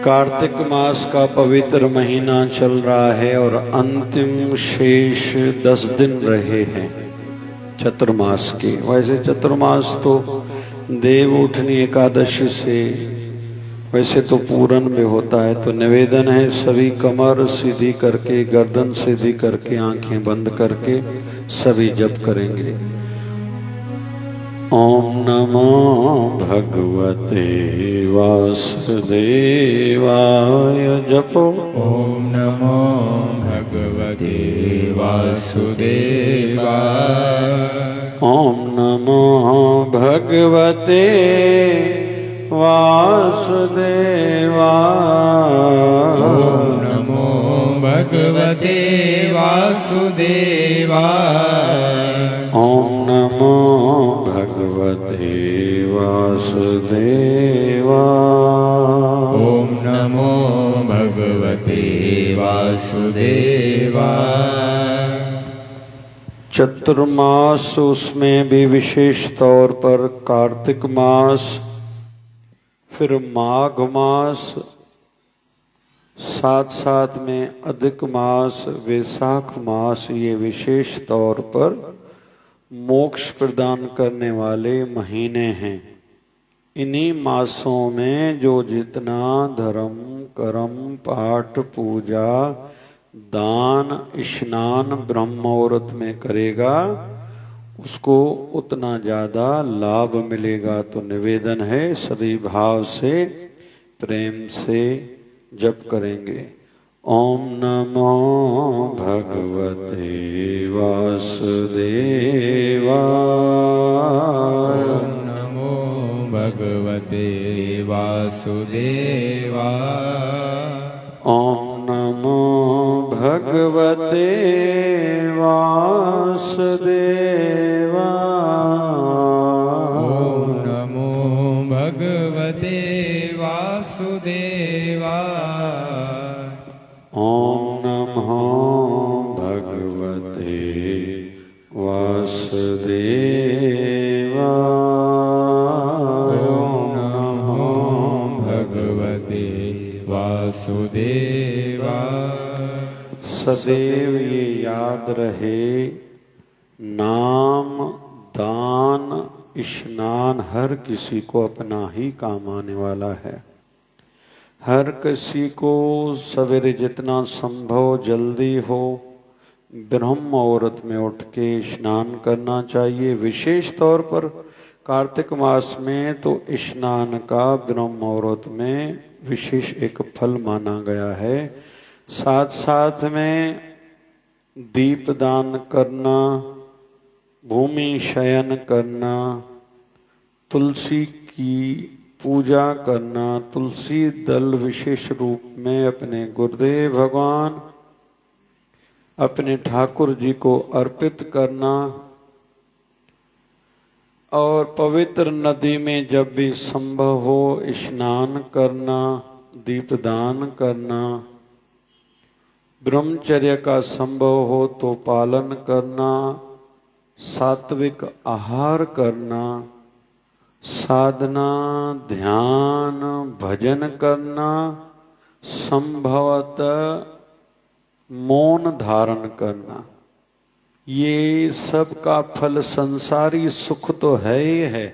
कार्तिक मास का पवित्र महीना चल रहा है और अंतिम शेष 10 दिन रहे हैं चतुर्मास के। वैसे चतुर्मास तो देव उठनी एकादशी से वैसे तो पूरन में होता है। तो निवेदन है सभी कमर सीधी करके, गर्दन सीधी करके, आंखें बंद करके सभी जप करेंगे। ओम नमो भगवते वासुदेवाय। जपो ओम नमो भगवते वासुदेवाय। ओम नमो भगवते वासुदेवाय। ओम नमो भगवते वासुदेवाय। ओम नमो भगवते वासुदेवाय। ओम नमो भगवते वासुदेवाय। चतुर्मास उसमें भी विशेष तौर पर कार्तिक मास, फिर माघ मास, साथ साथ में अधिक मास, वैशाख मास, ये विशेष तौर पर मोक्ष प्रदान करने वाले महीने हैं। इन्हीं मासों में जो जितना धर्म, कर्म, पाठ, पूजा, दान, स्नान ब्रह्म मुहूर्त में करेगा उसको उतना ज्यादा लाभ मिलेगा। तो निवेदन है सभी भाव से प्रेम से जप करेंगे। ओम नमो भगवते वासुदेवाय। ओम नमो भगवते वासुदेवाय। ओम नमो भगवते वासुदेवाय। ओम नमो भगवते वासुदेवाय। ओम नमो भगवते वासुदेवाय। ओम नमो भगवते वासुदेवाय। सदैव ये याद रहे, नाम, दान, स्नान हर किसी को अपना ही काम आने वाला है। हर किसी को सवेरे जितना संभव जल्दी हो ब्रह्म मुहूर्त में उठ के स्नान करना चाहिए। विशेष तौर पर कार्तिक मास में तो स्नान का ब्रह्म मुहूर्त में विशेष एक फल माना गया है। साथ साथ में दीपदान करना, भूमि शयन करना, तुलसी की पूजा करना, तुलसी दल विशेष रूप में अपने गुरुदेव भगवान, अपने ठाकुर जी को अर्पित करना और पवित्र नदी में जब भी संभव हो स्नान करना, दीपदान करना, ब्रह्मचर्य का संभव हो तो पालन करना, सात्विक आहार करना, साधना, ध्यान, भजन करना, संभवतः मौन धारण करना। ये सब का फल संसारी सुख तो है ही है,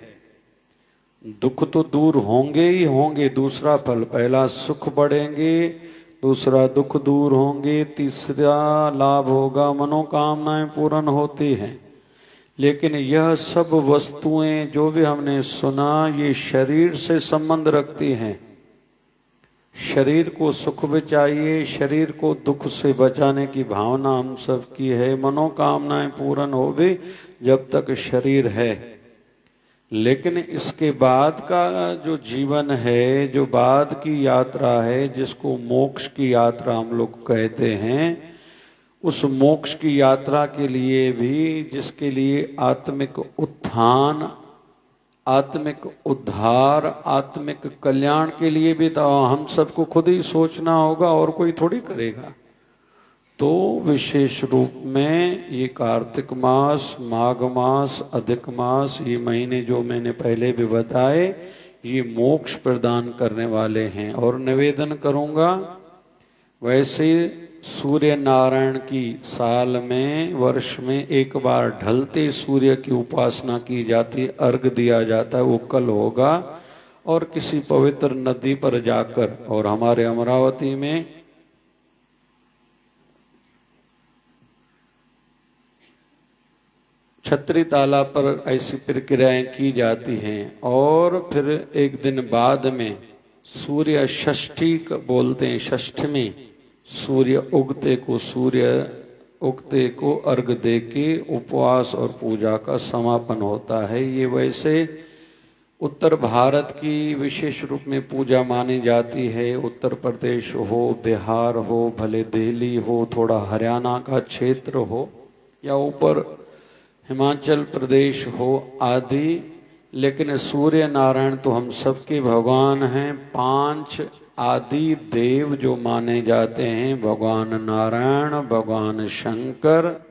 दुख तो दूर होंगे ही होंगे। दूसरा फल, पहला सुख बढ़ेंगे, दूसरा दुख दूर होंगे, तीसरा लाभ होगा मनोकामनाएं पूर्ण होती हैं। लेकिन यह सब वस्तुएं जो भी हमने सुना ये शरीर से संबंध रखती हैं। शरीर को सुख भी चाहिए, शरीर को दुख से बचाने की भावना हम सब की है। मनोकामनाएं पूर्ण हो भी जब तक शरीर है। लेकिन इसके बाद का जो जीवन है, जो बाद की यात्रा है, जिसको मोक्ष की यात्रा हम लोग कहते हैं, उस मोक्ष की यात्रा के लिए भी, जिसके लिए आत्मिक उत्थान, आत्मिक उद्धार, आत्मिक कल्याण के लिए भी तो हम सबको खुद ही सोचना होगा और कोई थोड़ी करेगा। तो विशेष रूप में ये कार्तिक मास, माघ मास, अधिक मास, ये महीने जो मैंने पहले भी बताए, ये मोक्ष प्रदान करने वाले हैं। और निवेदन करूंगा, वैसे सूर्य नारायण की साल में, वर्ष में एक बार ढलते सूर्य की उपासना की जाती, अर्घ दिया जाता है, वो कल होगा। और किसी पवित्र नदी पर जाकर, और हमारे अमरावती में छत्री ताला पर ऐसी प्रक्रियाएं की जाती हैं। और फिर एक दिन बाद में सूर्य षष्ठी बोलते हैं, षष्ठमी, सूर्य उगते को अर्घ दे के उपवास और पूजा का समापन होता है। ये वैसे उत्तर भारत की विशेष रूप में पूजा मानी जाती है। उत्तर प्रदेश हो, बिहार हो, भले दिल्ली हो, थोड़ा हरियाणा का क्षेत्र हो, या ऊपर हिमाचल प्रदेश हो आदि, लेकिन सूर्य नारायण तो हम सबके भगवान हैं। 5 आदि देव जो माने जाते हैं, भगवान नारायण, भगवान शंकर,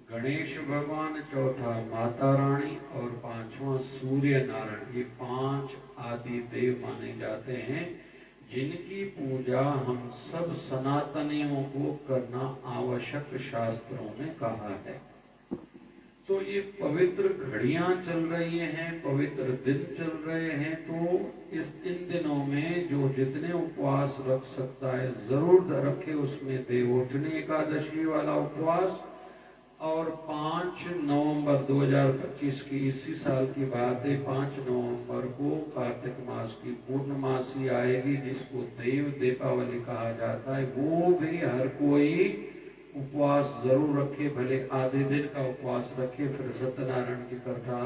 गणेश भगवान, चौथा माता रानी और 5वां सूर्य नारायण, ये 5 आदि देव माने जाते हैं, जिनकी पूजा हम सब सनातनियों को करना आवश्यक शास्त्रों में कहा है। तो ये पवित्र घड़ियां चल रही हैं, पवित्र दिन चल रहे हैं, तो इन दिनों में जो जितने उपवास रख सकता है जरूर रखे। उसमें देवोठनी एकादशी वाला उपवास, और 5 नवंबर 2025 की, इसी साल की बात है, 5 नवंबर को कार्तिक मास की पूर्णमासी आएगी, जिसको देव दीपावली कहा जाता है। वो भी हर कोई उपवास जरूर रखे, भले आधे दिन का उपवास रखे, फिर सत्यनारायण की कथा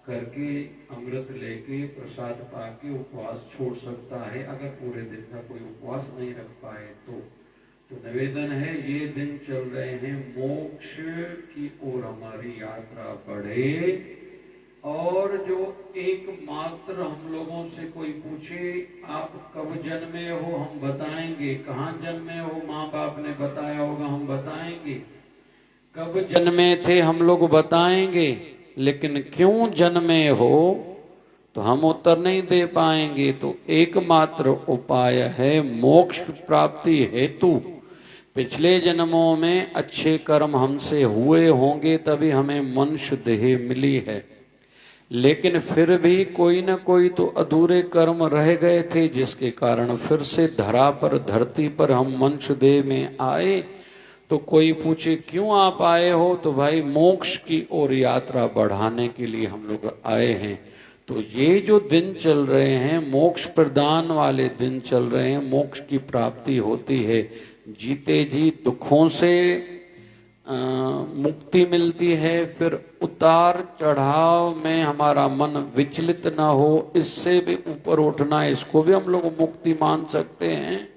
करके अमृत लेके प्रसाद पाके उपवास छोड़ सकता है, अगर पूरे दिन का कोई उपवास नहीं रख पाए तो। निवेदन है, ये दिन चल रहे हैं मोक्ष की ओर हमारी यात्रा बढ़े। और जो एकमात्र हम लोगों से कोई पूछे आप कब जन्मे हो, हम बताएंगे। कहाँ जन्मे हो, माँ बाप ने बताया होगा, हम बताएंगे। कब जन्मे थे, हम लोग बताएंगे, लेकिन क्यों जन्मे हो तो हम उत्तर नहीं दे पाएंगे। तो एकमात्र उपाय है मोक्ष प्राप्ति हेतु। पिछले जन्मों में अच्छे कर्म हमसे हुए होंगे, तभी हमें मनुष्य देह मिली है, लेकिन फिर भी कोई न कोई तो अधूरे कर्म रह गए थे, जिसके कारण फिर से धरती पर हम मनुष्य देह में आए। तो कोई पूछे क्यों आप आए हो, तो भाई मोक्ष की ओर यात्रा बढ़ाने के लिए हम लोग आए हैं। तो ये जो दिन चल रहे हैं, मोक्ष प्रदान वाले दिन चल रहे हैं, मोक्ष की प्राप्ति होती है, जीते जी दुखों से मुक्ति मिलती है। फिर उतार चढ़ाव में हमारा मन विचलित ना हो, इससे भी ऊपर उठना, इसको भी हम लोग मुक्ति मान सकते हैं।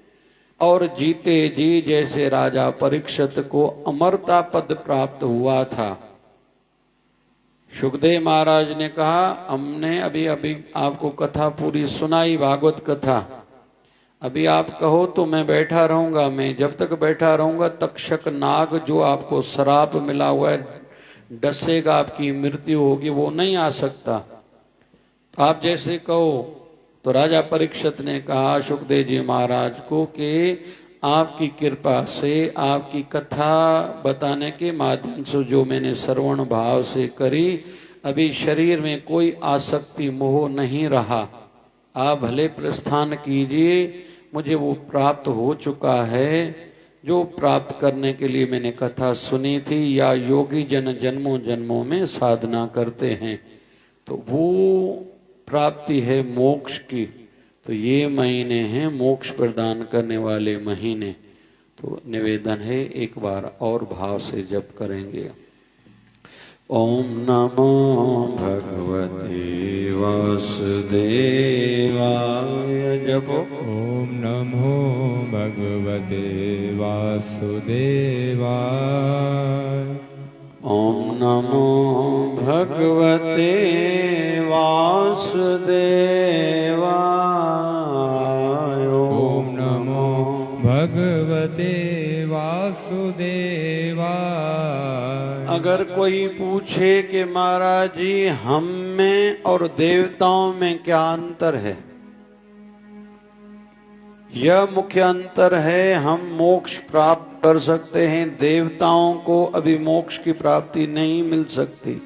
और जीते जी जैसे राजा परीक्षित को अमरता पद प्राप्त हुआ था, सुखदेव महाराज ने कहा, हमने अभी आपको कथा पूरी सुनाई, भागवत कथा, अभी आप कहो तो मैं बैठा रहूंगा। मैं जब तक बैठा रहूंगा, तक्षक नाग जो आपको श्राप मिला हुआ है, डसेगा, आपकी मृत्यु होगी, वो नहीं आ सकता। तो आप जैसे कहो। तो राजा परीक्षित ने कहा सुखदेव जी महाराज को कि आपकी कृपा से, आपकी कथा बताने के माध्यम से जो मैंने श्रवण भाव से करी, अभी शरीर में कोई आसक्ति मोह नहीं रहा। आप भले प्रस्थान कीजिए, मुझे वो प्राप्त हो चुका है जो प्राप्त करने के लिए मैंने कथा सुनी थी, या योगी जन जन्मों जन्मों में साधना करते हैं, तो वो प्राप्ति है मोक्ष की। तो ये महीने हैं मोक्ष प्रदान करने वाले महीने। तो निवेदन है, एक बार और भाव से जप करेंगे। ओम नमो भगवते वासुदेवाय। जपो। ओम नमो भगवते वासुदेवाय। ओम नमो भगवते वासुदेवाय। ओम नमो भगवते वासुदेवाय। अगर कोई पूछे कि महाराज जी हम में और देवताओं में क्या अंतर है, यह मुख्य अंतर है, हम मोक्ष प्राप्त कर सकते हैं, देवताओं को अभी मोक्ष की प्राप्ति नहीं मिल सकती,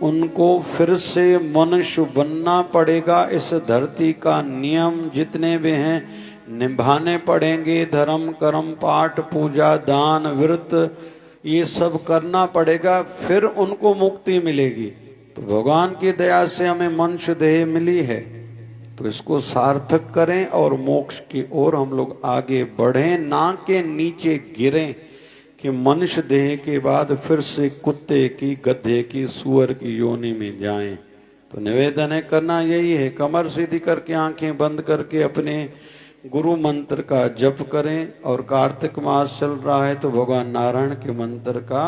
उनको फिर से मनुष्य बनना पड़ेगा। इस धरती का नियम जितने भी हैं निभाने पड़ेंगे, धर्म कर्म पाठ पूजा दान व्रत ये सब करना पड़ेगा, फिर उनको मुक्ति मिलेगी। तो भगवान की दया से हमें मनुष्य देह मिली है, तो इसको सार्थक करें और मोक्ष की ओर हम लोग आगे बढ़ें, ना के नीचे गिरें कि मनुष्य देह के बाद फिर से कुत्ते की गधे की सूअर की योनि में जाएं। तो निवेदन है करना यही है, कमर सीधी करके आंखें बंद करके अपने गुरु मंत्र का जप करें। और कार्तिक मास चल रहा है तो भगवान नारायण के मंत्र का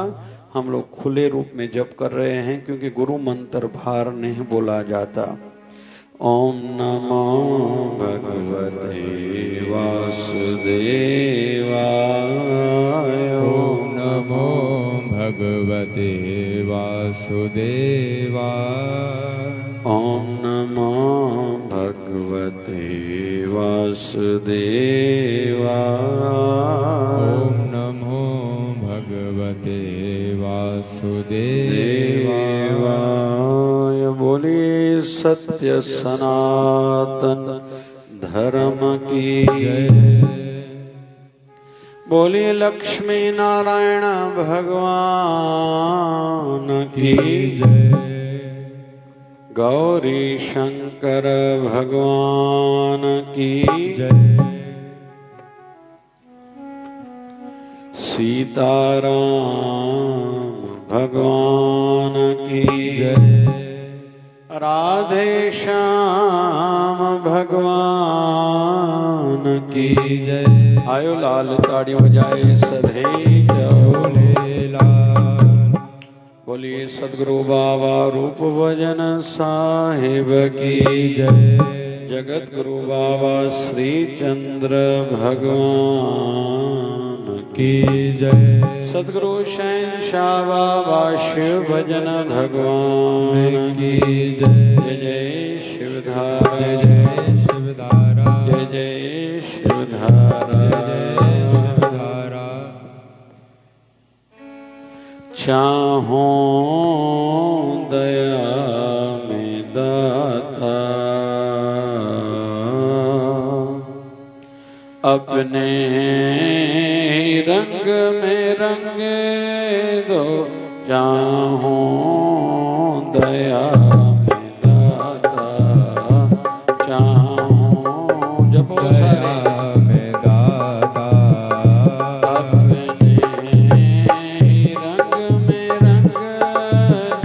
हम लोग खुले रूप में जप कर रहे हैं, क्योंकि गुरु मंत्र बाहर नहीं बोला जाता। ओम नमो भगवते वासुदेवाय। ओम नमो भगवते वासुदेवाय। ओम नमो भगवते वासुदेवाय। ओम नमो भगवते वासुदेवाय। बोलिए सत्य सनातन धर्म की जय। बोलिए लक्ष्मी नारायण भगवान की जय। गौरी शंकर भगवान की जय। सीताराम भगवान की जय। राधे श्याम भगवान की जय। आयो लाल ताड़ी बजाए सधे लाल। बोलिए सदगुरु बाबा रूप भजन साहिब की जय। जगत गुरु बाबा श्री चंद्र भगवान की जय। सदगुरु शहंशाह बाबा शिव भजन भगवान की जय। जय जय शिवधारा जय शिवधारा जय जय शिवधारा जय शिवधारा। चाहो दया में दाता अपने रंग में रंग दो। चाहो दया में दाता चाहो जब दया में दाता अपने रंग में रंग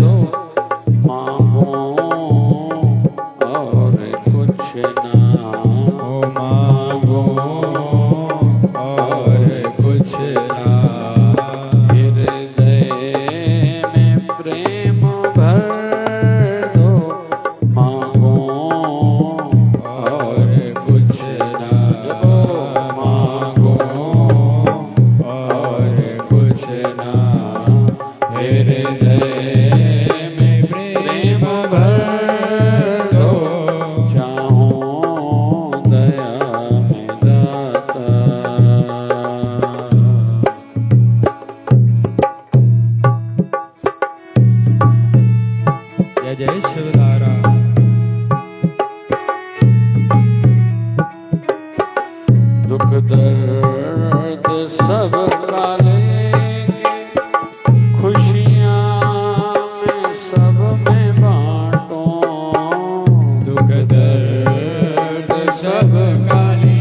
दो। मांगो और कुछ ना मांगो और कुछ ना। हृदय में प्रेम भर दो। मांगो और कुछ ना मांगो और कुछ ना। हृदय में प्रेम भर दो। चाहो दया में दाता। जय जय शिवधारा। दुख दर्द सब काले खुशियाँ में सब में बांटो। दुख दर्द सब काले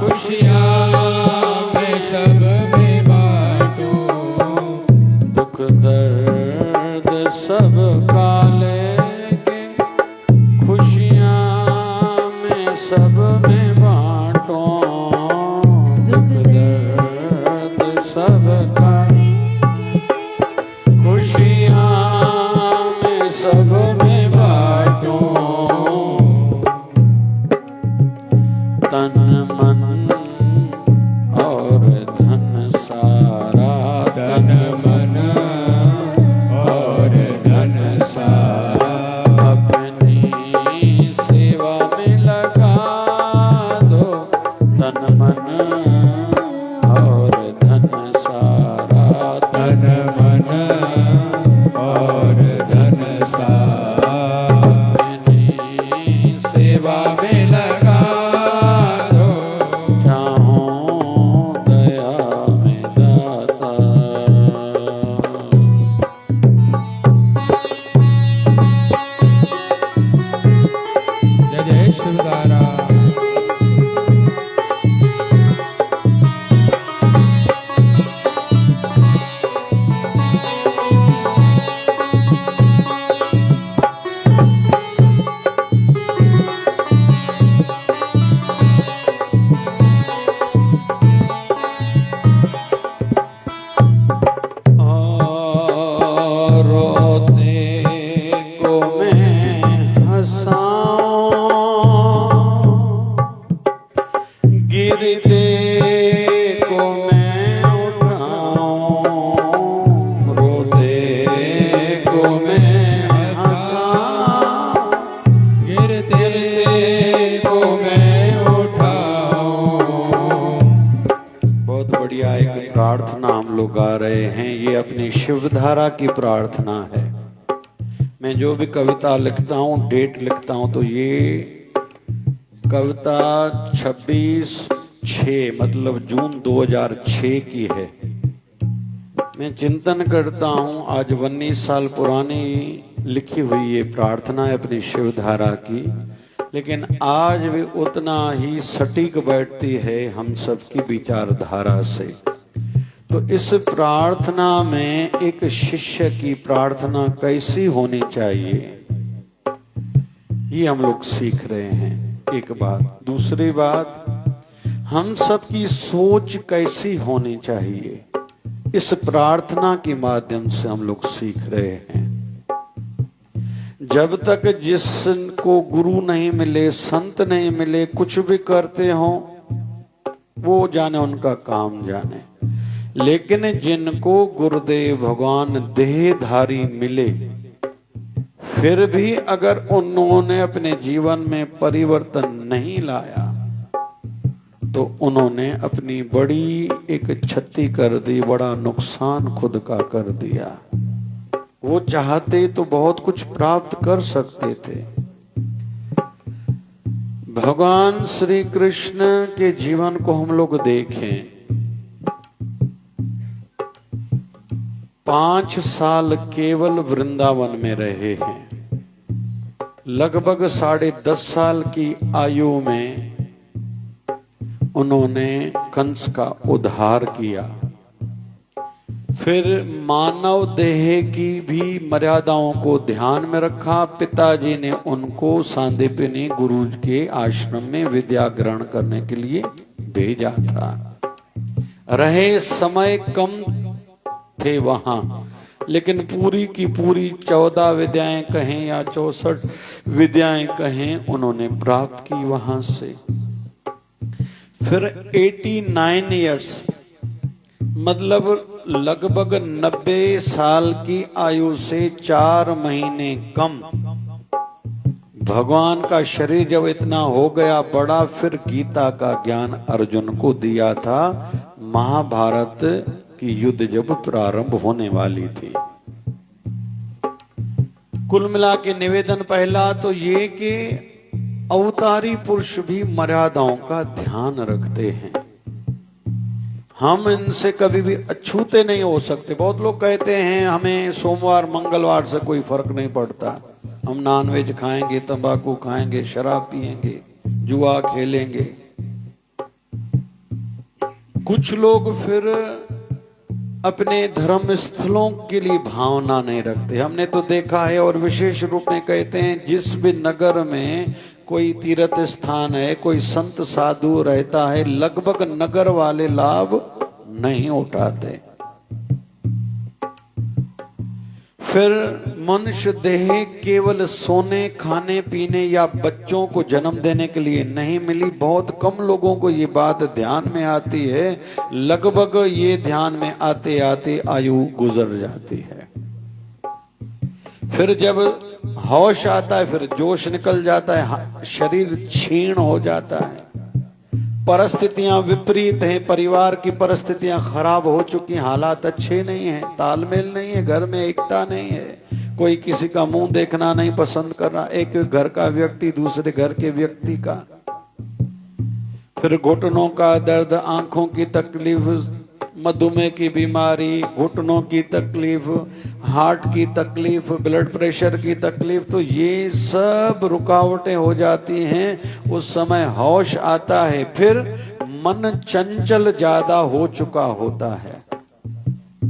खुशियाँ में सब में बांटो। दुख दर्द सब काले खुशियाँ में सब में बांटो। दुख दर्द सब काले खुशियाँ में सब में बांटो। तन मन और धन सारा, तन मन और धन सारा, अपनी सेवा में लगा दो तन मन और धन सारा, तन मन और धन सारा, अपनी सेवा में लगा दो, चाहो दया में दाता। जय जय शिवदारा। रोते को मैं हंसाऊं, गिरते को मैं उठाऊं, रोते को मैं हंसाऊं, गिरते को मैं उठाऊं। बहुत बढ़िया एक प्रार्थना हम लोग गा रहे हैं। ये अपनी शिवधारा की प्रार्थना है। मैं जो भी कविता लिखता हूँ, डेट लिखता हूँ, तो ये कविता 26/6 मतलब जून 2006 की है। मैं चिंतन करता हूँ, आज 19 साल पुरानी लिखी हुई ये प्रार्थना है अपनी शिवधारा की, लेकिन आज भी उतना ही सटीक बैठती है हम सबकी विचारधारा से। तो इस प्रार्थना में एक शिष्य की प्रार्थना कैसी होनी चाहिए, ये हम लोग सीख रहे हैं। एक बात। दूसरी बात, हम सबकी सोच कैसी होनी चाहिए, इस प्रार्थना के माध्यम से हम लोग सीख रहे हैं। जब तक जिसको गुरु नहीं मिले, संत नहीं मिले, कुछ भी करते हो वो जाने, उनका काम जाने। लेकिन जिनको गुरुदेव भगवान देहधारी मिले, फिर भी अगर उन्होंने अपने जीवन में परिवर्तन नहीं लाया, तो उन्होंने अपनी बड़ी एक क्षति कर दी, बड़ा नुकसान खुद का कर दिया। वो चाहते तो बहुत कुछ प्राप्त कर सकते थे। भगवान श्री कृष्ण के जीवन को हम लोग देखें, 5 साल केवल वृंदावन में रहे हैं। लगभग 10.5 साल की आयु में उन्होंने कंस का उद्धार किया। फिर मानव देह की भी मर्यादाओं को ध्यान में रखा। पिताजी ने उनको सांदीपनि गुरु के आश्रम में विद्या ग्रहण करने के लिए भेजा था। रहे समय कम थे वहां, लेकिन पूरी की पूरी 14 विद्याएं कहें या 64 विद्याएं कहें, उन्होंने प्राप्त की वहां से। फिर 89 इयर्स मतलब लगभग 90 साल की आयु से 4 महीने कम, भगवान का शरीर जब इतना हो गया बड़ा, फिर गीता का ज्ञान अर्जुन को दिया था। महाभारत की युद्ध जब प्रारंभ होने वाली थी। कुल मिला के निवेदन पहला तो ये कि अवतारी पुरुष भी मर्यादाओं का ध्यान रखते हैं। हम इनसे कभी भी अछूते नहीं हो सकते। बहुत लोग कहते हैं हमें सोमवार मंगलवार से कोई फर्क नहीं पड़ता, हम नॉनवेज खाएंगे, तंबाकू खाएंगे, शराब पिएंगे, जुआ खेलेंगे। कुछ लोग फिर अपने धर्म स्थलों के लिए भावना नहीं रखते। हमने तो देखा है, और विशेष रूप में कहते हैं जिस भी नगर में कोई तीर्थ स्थान है, कोई संत साधु रहता है, लगभग नगर वाले लाभ नहीं उठाते। फिर मनुष्य देह केवल सोने, खाने पीने या बच्चों को जन्म देने के लिए नहीं मिली। बहुत कम लोगों को ये बात ध्यान में आती है। लगभग ये ध्यान में आते आते आयु गुजर जाती है। फिर जब होश आता है, फिर जोश निकल जाता है, शरीर क्षीण हो जाता है। परिस्थितियां विपरीत हैं, परिवार की परिस्थितियां खराब हो चुकी, हालात अच्छे नहीं हैं, तालमेल नहीं है, घर में एकता नहीं है, कोई किसी का मुंह देखना नहीं पसंद कर रहा, एक घर का व्यक्ति दूसरे घर के व्यक्ति का। फिर घुटनों का दर्द, आंखों की तकलीफ, मधुमेह की बीमारी, घुटनों की तकलीफ, हार्ट की तकलीफ, ब्लड प्रेशर की तकलीफ, तो ये सब रुकावटें हो जाती हैं। उस समय होश आता है। फिर मन चंचल ज्यादा हो चुका होता है।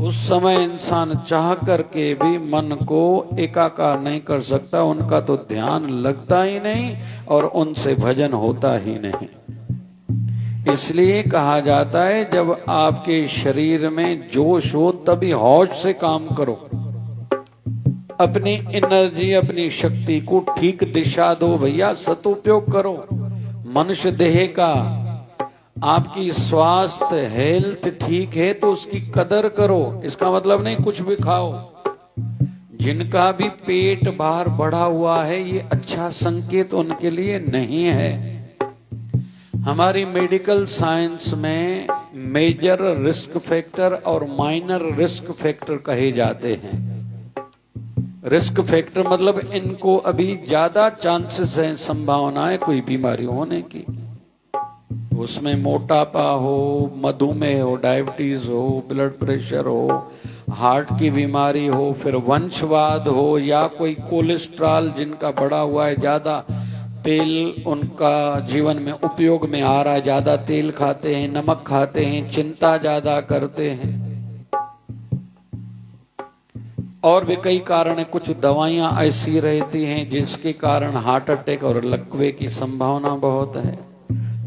उस समय इंसान चाह करके भी मन को एकाकार नहीं कर सकता, उनका तो ध्यान लगता ही नहीं और उनसे भजन होता ही नहीं। इसलिए कहा जाता है जब आपके शरीर में जोश हो तभी होश से काम करो। अपनी एनर्जी, अपनी शक्ति को ठीक दिशा दो भैया, सदुपयोग करो। मनुष्य देह का आपकी स्वास्थ्य, हेल्थ ठीक है तो उसकी कदर करो। इसका मतलब नहीं कुछ भी खाओ। जिनका भी पेट बाहर बढ़ा हुआ है, ये अच्छा संकेत उनके लिए नहीं है। हमारी मेडिकल साइंस में मेजर रिस्क फैक्टर और माइनर रिस्क फैक्टर कहे जाते हैं। रिस्क फैक्टर मतलब इनको अभी ज्यादा चांसेस हैं, संभावना है कोई बीमारी होने की। उसमें मोटापा हो, मधुमेह हो, डायबिटीज हो, ब्लड प्रेशर हो, हार्ट की बीमारी हो, फिर वंशवाद हो, या कोई कोलेस्ट्रॉल जिनका बढ़ा हुआ है, ज्यादा तेल उनका जीवन में उपयोग में आ रहा है, ज्यादा तेल खाते हैं, नमक खाते हैं, चिंता ज्यादा करते हैं, और भी कई कारण है। कुछ दवाइयां ऐसी रहती हैं जिसके कारण हार्ट अटैक और लकवे की संभावना बहुत है।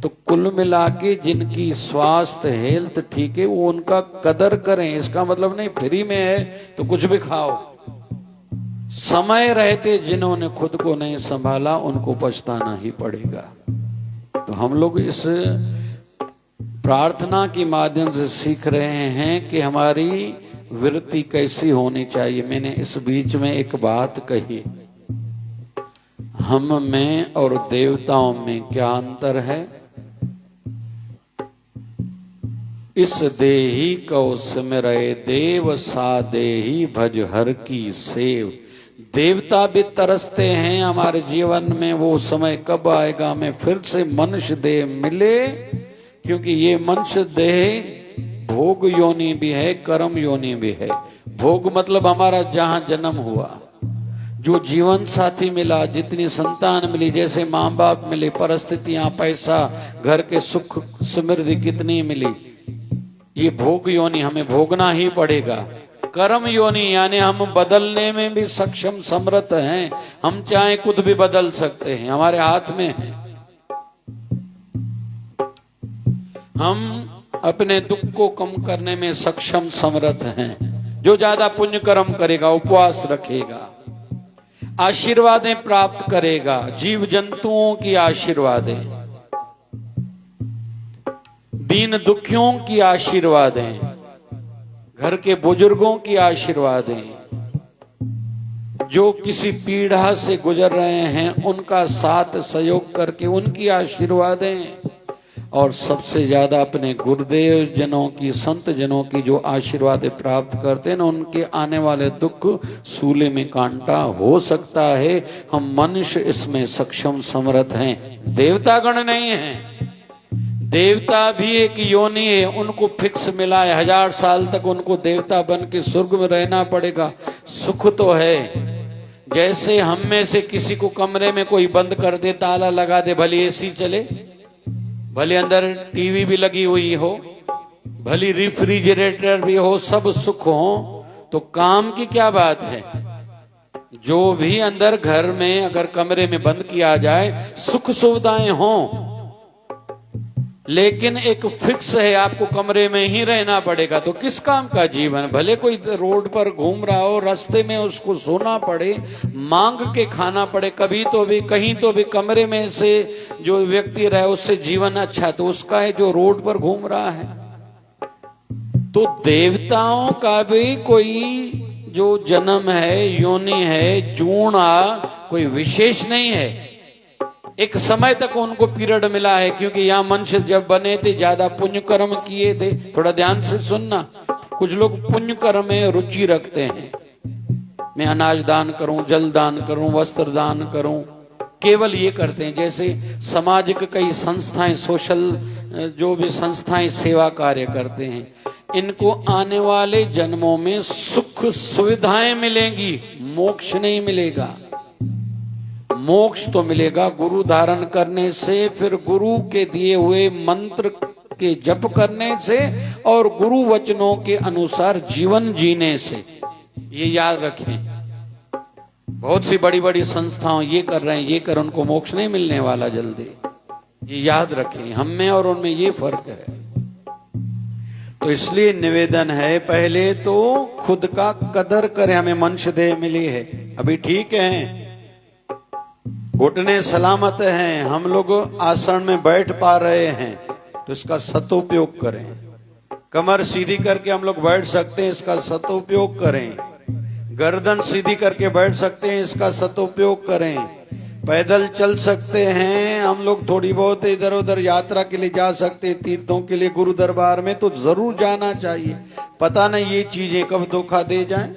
तो कुल मिला के जिनकी स्वास्थ्य, हेल्थ ठीक है, वो उनका कदर करें। इसका मतलब नहीं फ्री में है तो कुछ भी खाओ। समय रहते जिन्होंने खुद को नहीं संभाला उनको पछताना ही पड़ेगा। तो हम लोग इस प्रार्थना के माध्यम से सीख रहे हैं कि हमारी वृत्ति कैसी होनी चाहिए। मैंने इस बीच में एक बात कही, हम में और देवताओं में क्या अंतर है। इस देही को सिमरे देव, सा देही भज हर की सेव। देवता भी तरसते हैं हमारे जीवन में, वो समय कब आएगा मैं फिर से मनुष्य देह मिले, क्योंकि ये मनुष्य देह भोग योनि भी है, कर्म योनि भी है। भोग मतलब हमारा जहां जन्म हुआ, जो जीवन साथी मिला, जितनी संतान मिली, जैसे माँ बाप मिले, परिस्थितियां, पैसा, घर के सुख समृद्धि कितनी मिली, ये भोग योनि हमें भोगना ही पड़ेगा। कर्म योनि यानी हम बदलने में भी सक्षम समर्थ हैं। हम चाहे खुद भी बदल सकते हैं, हमारे हाथ में है। हम अपने दुख को कम करने में सक्षम समर्थ हैं। जो ज्यादा पुण्य कर्म करेगा, उपवास रखेगा, आशीर्वादें प्राप्त करेगा, जीव जंतुओं की आशीर्वादें, दीन दुखियों की आशीर्वादें, घर के बुजुर्गों की आशीर्वादें, जो किसी पीड़ा से गुजर रहे हैं उनका साथ सहयोग करके उनकी आशीर्वादें, और सबसे ज्यादा अपने गुरुदेव जनों की, संत जनों की जो आशीर्वाद प्राप्त करते हैं, उनके आने वाले दुख सूले में कांटा हो सकता है। हम मनुष्य इसमें सक्षम समर्थ हैं, देवतागण नहीं हैं। देवता भी एक योनि है, उनको फिक्स मिला है, 1000 साल तक उनको देवता बन के स्वर्ग में रहना पड़ेगा। सुख तो है, जैसे हम में से किसी को कमरे में कोई बंद कर दे, ताला लगा दे, भले एसी चले, भले अंदर टीवी भी लगी हुई हो, भली रेफ्रिजरेटर भी हो, सब सुख हो, तो काम की क्या बात है। जो भी अंदर घर में अगर कमरे में बंद किया जाए, सुख सुविधाएं हों, लेकिन एक फिक्स है, आपको कमरे में ही रहना पड़ेगा। तो किस काम का जीवन? भले कोई रोड पर घूम रहा हो, रास्ते में उसको सोना पड़े, मांग के खाना पड़े, कभी तो भी कहीं तो भी कमरे में से जो व्यक्ति रहे उससे जीवन अच्छा तो उसका है जो रोड पर घूम रहा है। तो देवताओं का भी कोई जो जन्म है, योनि है, जूणा कोई विशेष नहीं है। एक समय तक उनको पीरियड मिला है, क्योंकि यहाँ मनुष्य जब बने थे ज्यादा पुण्य कर्म किए थे। थोड़ा ध्यान से सुनना, कुछ लोग पुण्य कर्म में रुचि रखते हैं, मैं अनाज दान करूं, जल दान करूं, वस्त्र दान करूं, केवल ये करते हैं। जैसे सामाजिक कई संस्थाएं, सोशल जो भी संस्थाएं सेवा कार्य करते हैं, इनको आने वाले जन्मों में सुख सुविधाएं मिलेंगी, मोक्ष नहीं मिलेगा। मोक्ष तो मिलेगा गुरु धारण करने से, फिर गुरु के दिए हुए मंत्र के जप करने से और गुरु वचनों के अनुसार जीवन जीने से। ये याद रखें, बहुत सी बड़ी बड़ी संस्थाओं ये कर रहे हैं, ये कर, उनको मोक्ष नहीं मिलने वाला जल्दी। ये याद रखें, हम में और उनमें ये फर्क है। तो इसलिए निवेदन है, पहले तो खुद का कदर करें। हमें मनुष्य देह मिली है, अभी ठीक है, घुटने सलामत हैं, हम लोग आसन में बैठ पा रहे हैं, तो इसका सदुपयोग करें। कमर सीधी करके हम लोग बैठ सकते हैं, इसका सदुपयोग करें। गर्दन सीधी करके बैठ सकते हैं, इसका सदुपयोग करें। पैदल चल सकते हैं हम लोग, थोड़ी बहुत इधर उधर यात्रा के लिए जा सकते हैं, तीर्थों के लिए, गुरु दरबार में तो जरूर जाना चाहिए। पता नहीं ये चीजें कब धोखा दे जाएं,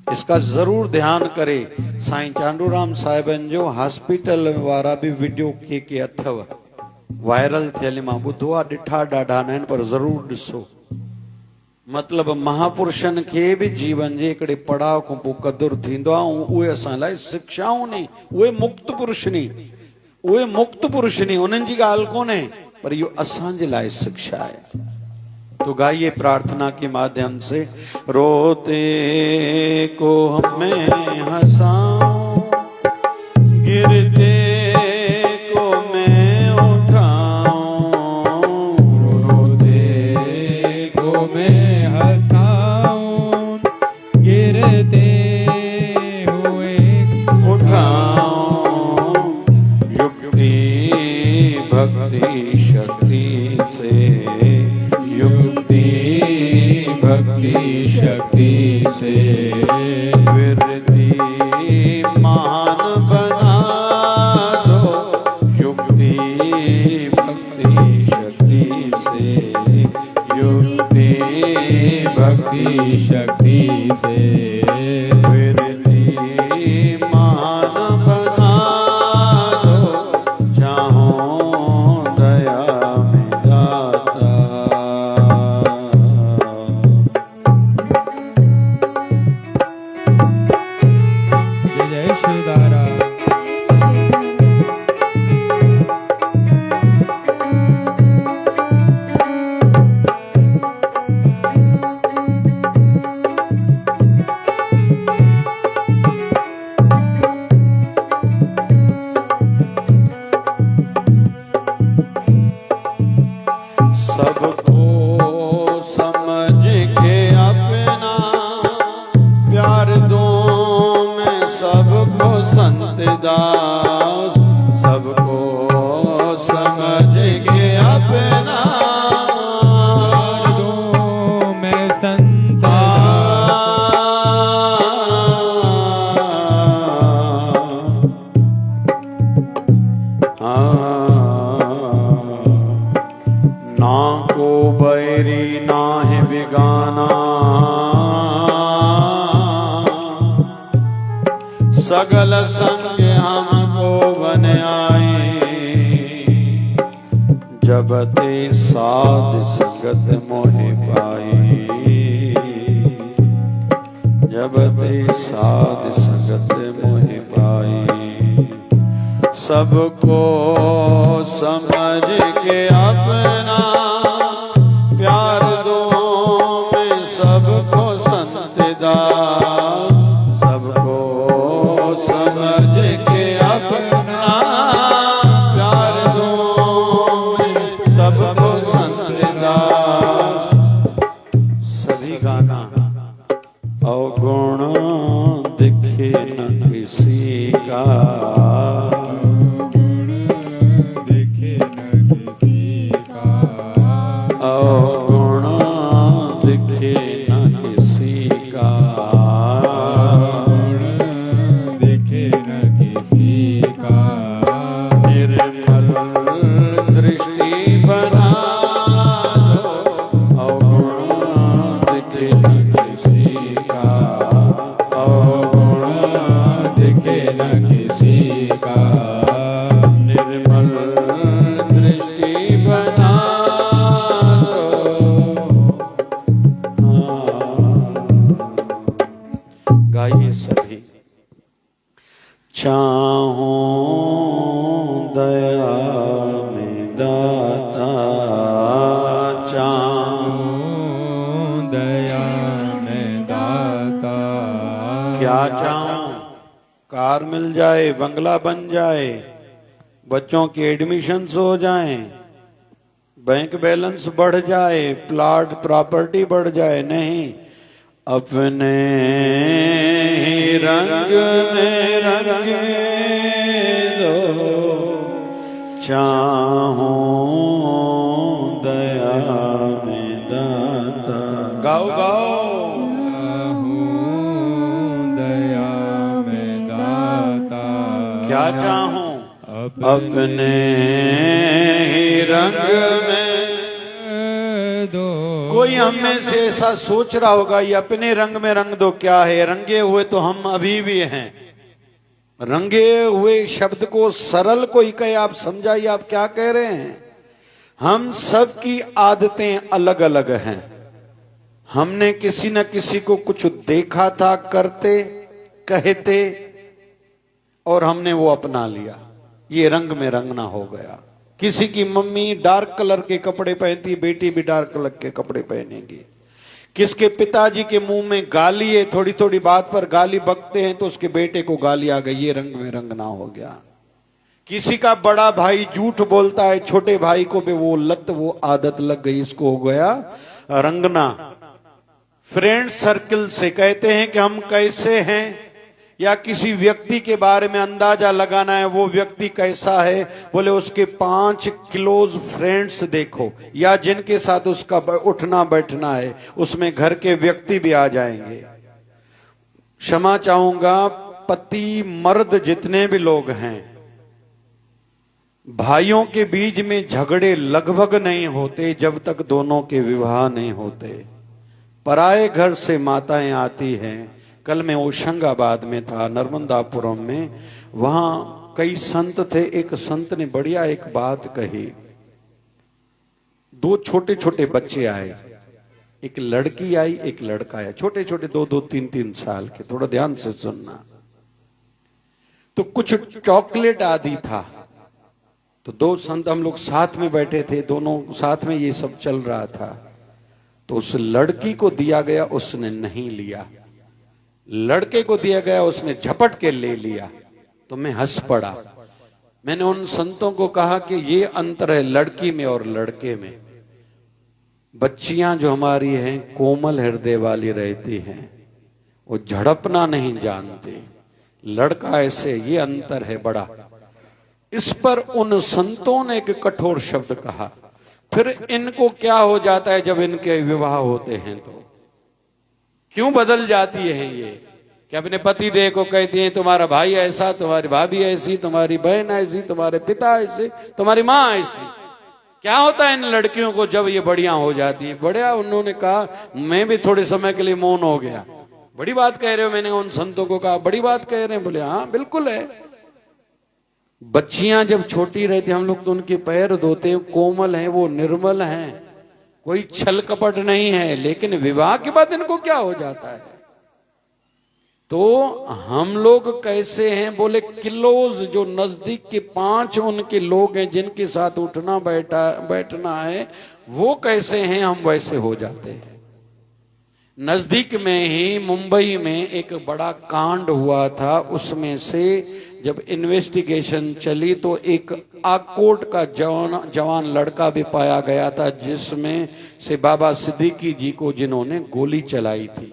इसका जरूर ध्यान करे। साईं चांडूराम साहिबन जो हॉस्पिटल वारा भी वीडियो के अथव वायरल थियल मां ॿुधो आहे, ॾिठा ॾाढा आहिनि, पर जरूर ॾिसो। मतलब महापुरुषनि खे बि जीवन जे हिकिड़े पड़ाव खां पोइ क़दुरु थींदो आहे, ऐं उहे असां लाइ शिक्षाऊं नी, उहे मुक्त पुरुष नी, उहे मुक्त पुरुष नी, उन्हनि जी ॻाल्हि कोन्हे, पर इहो असांजे लाइ शिक्षा आहे। तो गाइए प्रार्थना के माध्यम से, रोते को हमें हंसाऊं, गिरते को मैं उठाऊं, रोते को मैं हंसाऊं, गिरते हुए उठाऊं, युक्ति भक्ति शक्ति से, युक्ति भक्ति शक्ति से, विरति महान बना दो, युक्ति भक्ति शक्ति से, युक्ति भक्ति शक्ति से, विरति महान बना दो, चाहो दया में दाता। जय शिवदारा। सबको समझ के अपना प्यार दो, मैं सबको संत दास, सबको समझ के अपना प्यार दो, मैं संत ना को बैरी ना है बेगाना, सगल संग हमको बन आए, जब ते साध संगत मोहे पाई, जब ते साध संगत मोहे पाई, सबको समझ के अपना प्यार दो, मैं सबको संत दास, सबको समझ के अपना प्यार दो, कार मिल जाए, बंगला बन जाए, बच्चों की एडमिशन्स हो जाएं, बैंक बैलेंस बढ़ जाए, प्लॉट प्रॉपर्टी बढ़ जाए। नहीं, अपने ही रंग में रंगे दो, चाहूं दया में दाता। गाओ गाओ। चाहूं दया में दाता। क्या चाहूं? अपने ही रंग में दो। कोई हम में से ऐसा सोच रहा होगा, ये अपने रंग में रंग दो क्या है? रंगे हुए तो हम अभी भी हैं। रंगे हुए शब्द को सरल कोई कहे, आप समझाइए आप क्या कह रहे हैं? हम सब की आदतें अलग अलग हैं। हमने किसी न किसी को कुछ देखा था करते कहते और हमने वो अपना लिया, ये रंग में रंगना हो गया। किसी की मम्मी डार्क कलर के कपड़े पहनती, बेटी भी डार्क कलर के कपड़े पहनेगी। किसके पिताजी के मुंह में गाली है, थोड़ी थोड़ी बात पर गाली बकते हैं तो उसके बेटे को गाली आ गई, ये रंग में रंगना हो गया। किसी का बड़ा भाई झूठ बोलता है, छोटे भाई को भी वो लत वो आदत लग गई, इसको हो गया रंगना। फ्रेंड सर्किल से कहते हैं कि हम कैसे हैं, या किसी व्यक्ति के बारे में अंदाजा लगाना है वो व्यक्ति कैसा है, बोले उसके 5 क्लोज फ्रेंड्स देखो, या जिनके साथ उसका उठना बैठना है, उसमें घर के व्यक्ति भी आ जाएंगे। क्षमा चाहूंगा, पति मर्द जितने भी लोग हैं, भाइयों के बीच में झगड़े लगभग नहीं होते जब तक दोनों के विवाह नहीं होते। पराए घर से माताएं आती हैं। कल मैं होशंगाबाद में था, नर्मदापुरम में, वहां कई संत थे। एक संत ने बढ़िया एक बात कही। 2 छोटे छोटे बच्चे आए, एक लड़की आई एक लड़का आया, छोटे छोटे 2-2 3-3 साल के। थोड़ा ध्यान से सुनना। तो कुछ चॉकलेट आदि था, तो 2 संत हम लोग साथ में बैठे थे, दोनों साथ में ये सब चल रहा था। तो उस लड़की को दिया गया, उसने नहीं लिया। लड़के को दिया गया, उसने झपट के ले लिया। तो मैं हंस पड़ा। मैंने उन संतों को कहा कि ये अंतर है लड़की में और लड़के में। बच्चियां जो हमारी हैं कोमल हृदय वाली रहती हैं, वो झड़पना नहीं जानते। लड़का ऐसे, ये अंतर है बड़ा। इस पर उन संतों ने एक कठोर शब्द कहा। फिर इनको क्या हो जाता है जब इनके विवाह होते हैं तो क्यों बदल जाती है ये, कि अपने पति देव को कहती हैं तुम्हारा भाई ऐसा, तुम्हारी भाभी ऐसी, तुम्हारी बहन ऐसी, तुम्हारे पिता ऐसे, तुम्हारी माँ ऐसी। क्या होता है इन लड़कियों को जब ये बढ़िया हो जाती है? बढ़िया। उन्होंने कहा, मैं भी थोड़े समय के लिए मौन हो गया। बड़ी बात कह रहे हो? मैंने उन संतों को कहा बड़ी बात कह रहे हैं। बोले हाँ बिल्कुल है। बच्चियां जब छोटी रहती, हम लोग तो उनके पैर धोते हैं, कोमल हैं, वो निर्मल हैं, कोई छल कपट नहीं है। लेकिन विवाह के बाद इनको क्या हो जाता है? तो हम लोग कैसे हैं? बोले क्लोज, जो नजदीक के 5 उनके लोग हैं जिनके साथ उठना बैठना है, वो कैसे हैं, हम वैसे हो जाते हैं। नजदीक में ही मुंबई में एक बड़ा कांड हुआ था। उसमें से जब इन्वेस्टिगेशन चली तो एक आकोट का जवान लड़का भी पाया गया था, जिसमें से बाबा सिद्दीकी जी को जिन्होंने गोली चलाई थी।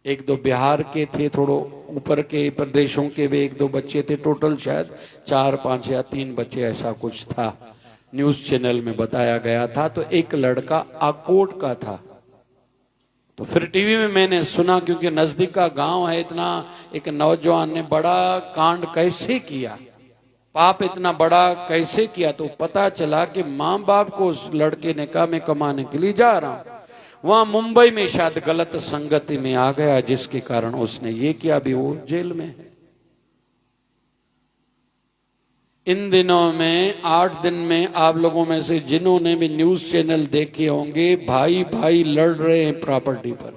1-2 बिहार के थे, थोड़ो ऊपर के प्रदेशों के भी 1-2 बच्चे थे। टोटल शायद 4, 5 या 3 बच्चे, ऐसा कुछ था, न्यूज चैनल में बताया गया था। तो एक लड़का आकोट का था। तो फिर टीवी में मैंने सुना, क्योंकि नजदीक का गांव है इतना, एक नौजवान ने बड़ा कांड कैसे किया, पाप इतना बड़ा कैसे किया। तो पता चला कि माँ बाप को उस लड़के ने कहा मैं कमाने के लिए जा रहा हूं। वहां मुंबई में शायद गलत संगति में आ गया, जिसके कारण उसने ये किया। अभी वो जेल में है। इन दिनों में 8 दिन में आप लोगों में से जिन्होंने भी न्यूज चैनल देखे होंगे, भाई भाई लड़ रहे हैं प्रॉपर्टी पर,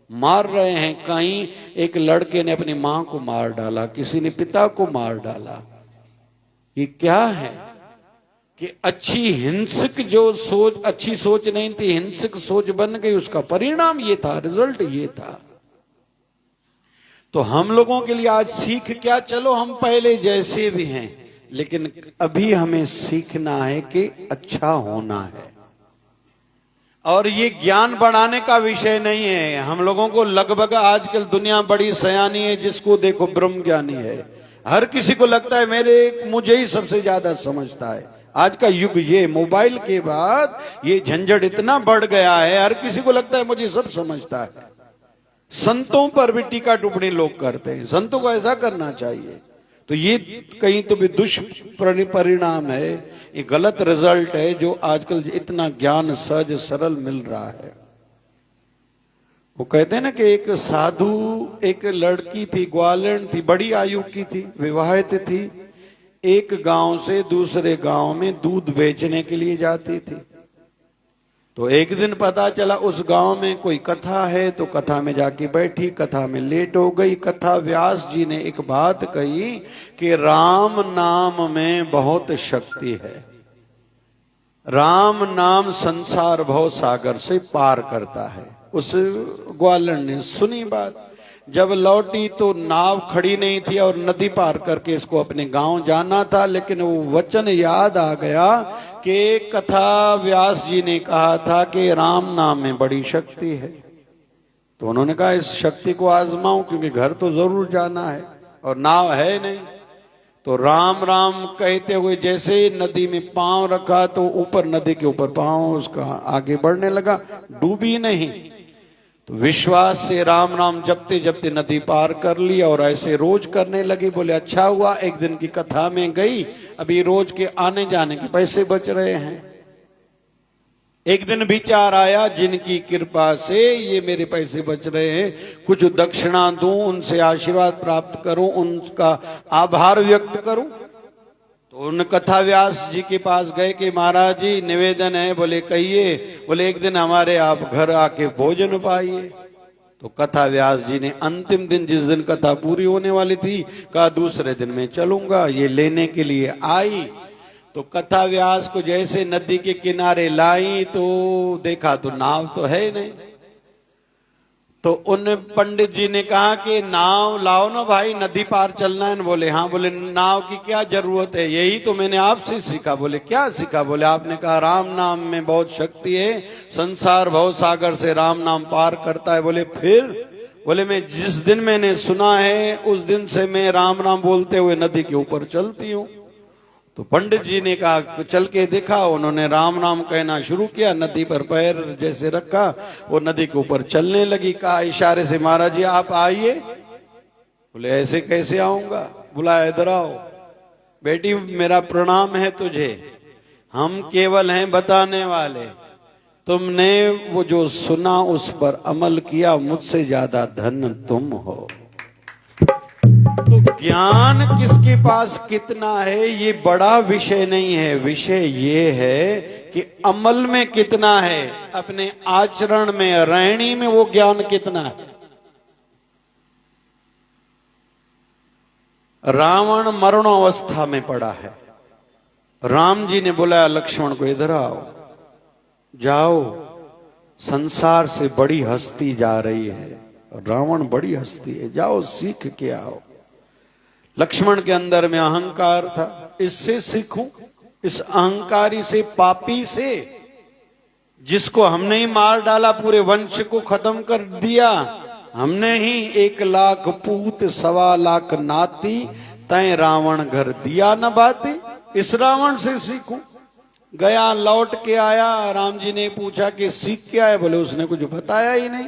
मार रहे हैं। कहीं एक लड़के ने अपनी मां को मार डाला, किसी ने पिता को मार डाला। ये क्या है कि अच्छी हिंसक जो सोच, अच्छी सोच नहीं थी, हिंसक सोच बन गई। उसका परिणाम ये था, रिजल्ट ये था। तो हम लोगों के लिए आज सीख क्या, चलो हम पहले जैसे भी हैं, लेकिन अभी हमें सीखना है कि अच्छा होना है। और ये ज्ञान बढ़ाने का विषय नहीं है। हम लोगों को लगभग आजकल दुनिया बड़ी सयानी है, जिसको देखो ब्रह्म ज्ञानी है। हर किसी को लगता है मुझे ही सबसे ज्यादा समझता है। आज का युग ये मोबाइल के बाद ये झंझट इतना बढ़ गया है, हर किसी को लगता है मुझे सब समझता है। संतों पर भी टीका टिप्पणी लोग करते हैं, संतों को ऐसा करना चाहिए। तो ये कहीं तो भी दुष्परिणाम है, ये गलत रिजल्ट है जो आजकल इतना ज्ञान सहज सरल मिल रहा है। वो कहते हैं ना कि एक साधु, एक लड़की थी, ग्वालिन थी, बड़ी आयु की थी, विवाहित थी, एक गांव से दूसरे गांव में दूध बेचने के लिए जाती थी। तो एक दिन पता चला उस गांव में कोई कथा है, तो कथा में जाके बैठी, कथा में लेट हो गई। कथा व्यास जी ने एक बात कही कि राम नाम में बहुत शक्ति है, राम नाम संसार भव सागर से पार करता है। उस ग्वालिन ने सुनी बात, जब लौटी तो नाव खड़ी नहीं थी और नदी पार करके इसको अपने गांव जाना था। लेकिन वो वचन याद आ गया कि कथा व्यास जी ने कहा था कि राम नाम में बड़ी शक्ति है। तो उन्होंने कहा इस शक्ति को आजमाऊं, क्योंकि घर तो जरूर जाना है और नाव है नहीं। तो राम राम कहते हुए जैसे नदी में पांव रखा तो ऊपर, नदी के ऊपर पांव उसका आगे बढ़ने लगा, डूबी नहीं। तो विश्वास से राम राम जपते जपते नदी पार कर ली और ऐसे रोज करने लगी। बोले अच्छा हुआ एक दिन की कथा में गई, अभी रोज के आने जाने के पैसे बच रहे हैं। एक दिन विचार आया, जिनकी कृपा से ये मेरे पैसे बच रहे हैं, कुछ दक्षिणा दूं, उनसे आशीर्वाद प्राप्त करूं, उनका आभार व्यक्त करूं। तो उन कथा व्यास जी के पास गए कि महाराज जी निवेदन है। बोले कहिए। बोले एक दिन हमारे आप घर आके भोजन पाइए। तो कथा व्यास जी ने अंतिम दिन, जिस दिन कथा पूरी होने वाली थी, कहा दूसरे दिन मैं चलूंगा। ये लेने के लिए आई तो कथा व्यास को जैसे नदी के किनारे लाई तो देखा तो नाव तो है नहीं। तो उन पंडित जी ने कहा कि नाव लाओ ना भाई, नदी पार चलना है। बोले हाँ। बोले नाव की क्या जरूरत है, यही तो मैंने आपसे सीखा। बोले क्या सीखा। बोले आपने कहा राम नाम में बहुत शक्ति है, संसार भव सागर से राम नाम पार करता है। बोले फिर। बोले मैं जिस दिन मैंने सुना है उस दिन से मैं राम नाम बोलते हुए नदी के ऊपर चलती हूँ। तो पंडित जी ने कहा चल के देखा। उन्होंने राम नाम कहना शुरू किया, नदी पर पैर जैसे रखा, वो नदी के ऊपर चलने लगी। कहा इशारे से महाराज जी आप आइए। बोले ऐसे कैसे आऊंगा। बोला इधर आओ। बेटी मेरा प्रणाम है तुझे, हम केवल हैं बताने वाले, तुमने वो जो सुना उस पर अमल किया, मुझसे ज्यादा धन तुम हो। तो ज्ञान किसके पास कितना है ये बड़ा विषय नहीं है, विषय ये है कि अमल में कितना है, अपने आचरण में, रहनी में वो ज्ञान कितना है। रावण मरणोवस्था में पड़ा है। राम जी ने बुलाया लक्ष्मण को, इधर आओ, जाओ, संसार से बड़ी हस्ती जा रही है, रावण बड़ी हस्ती है, जाओ सीख के आओ। लक्ष्मण के अंदर में अहंकार था, इससे सीखूं, इस अहंकारी से, पापी से, जिसको हमने ही मार डाला, पूरे वंश को खत्म कर दिया हमने ही। 1 लाख पूत 1.25 लाख नाती, तय रावण घर दिया न बाती। इस रावण से सीखूं। गया, लौट के आया, राम जी ने पूछा कि सीख क्या है। बोले उसने कुछ बताया ही नहीं।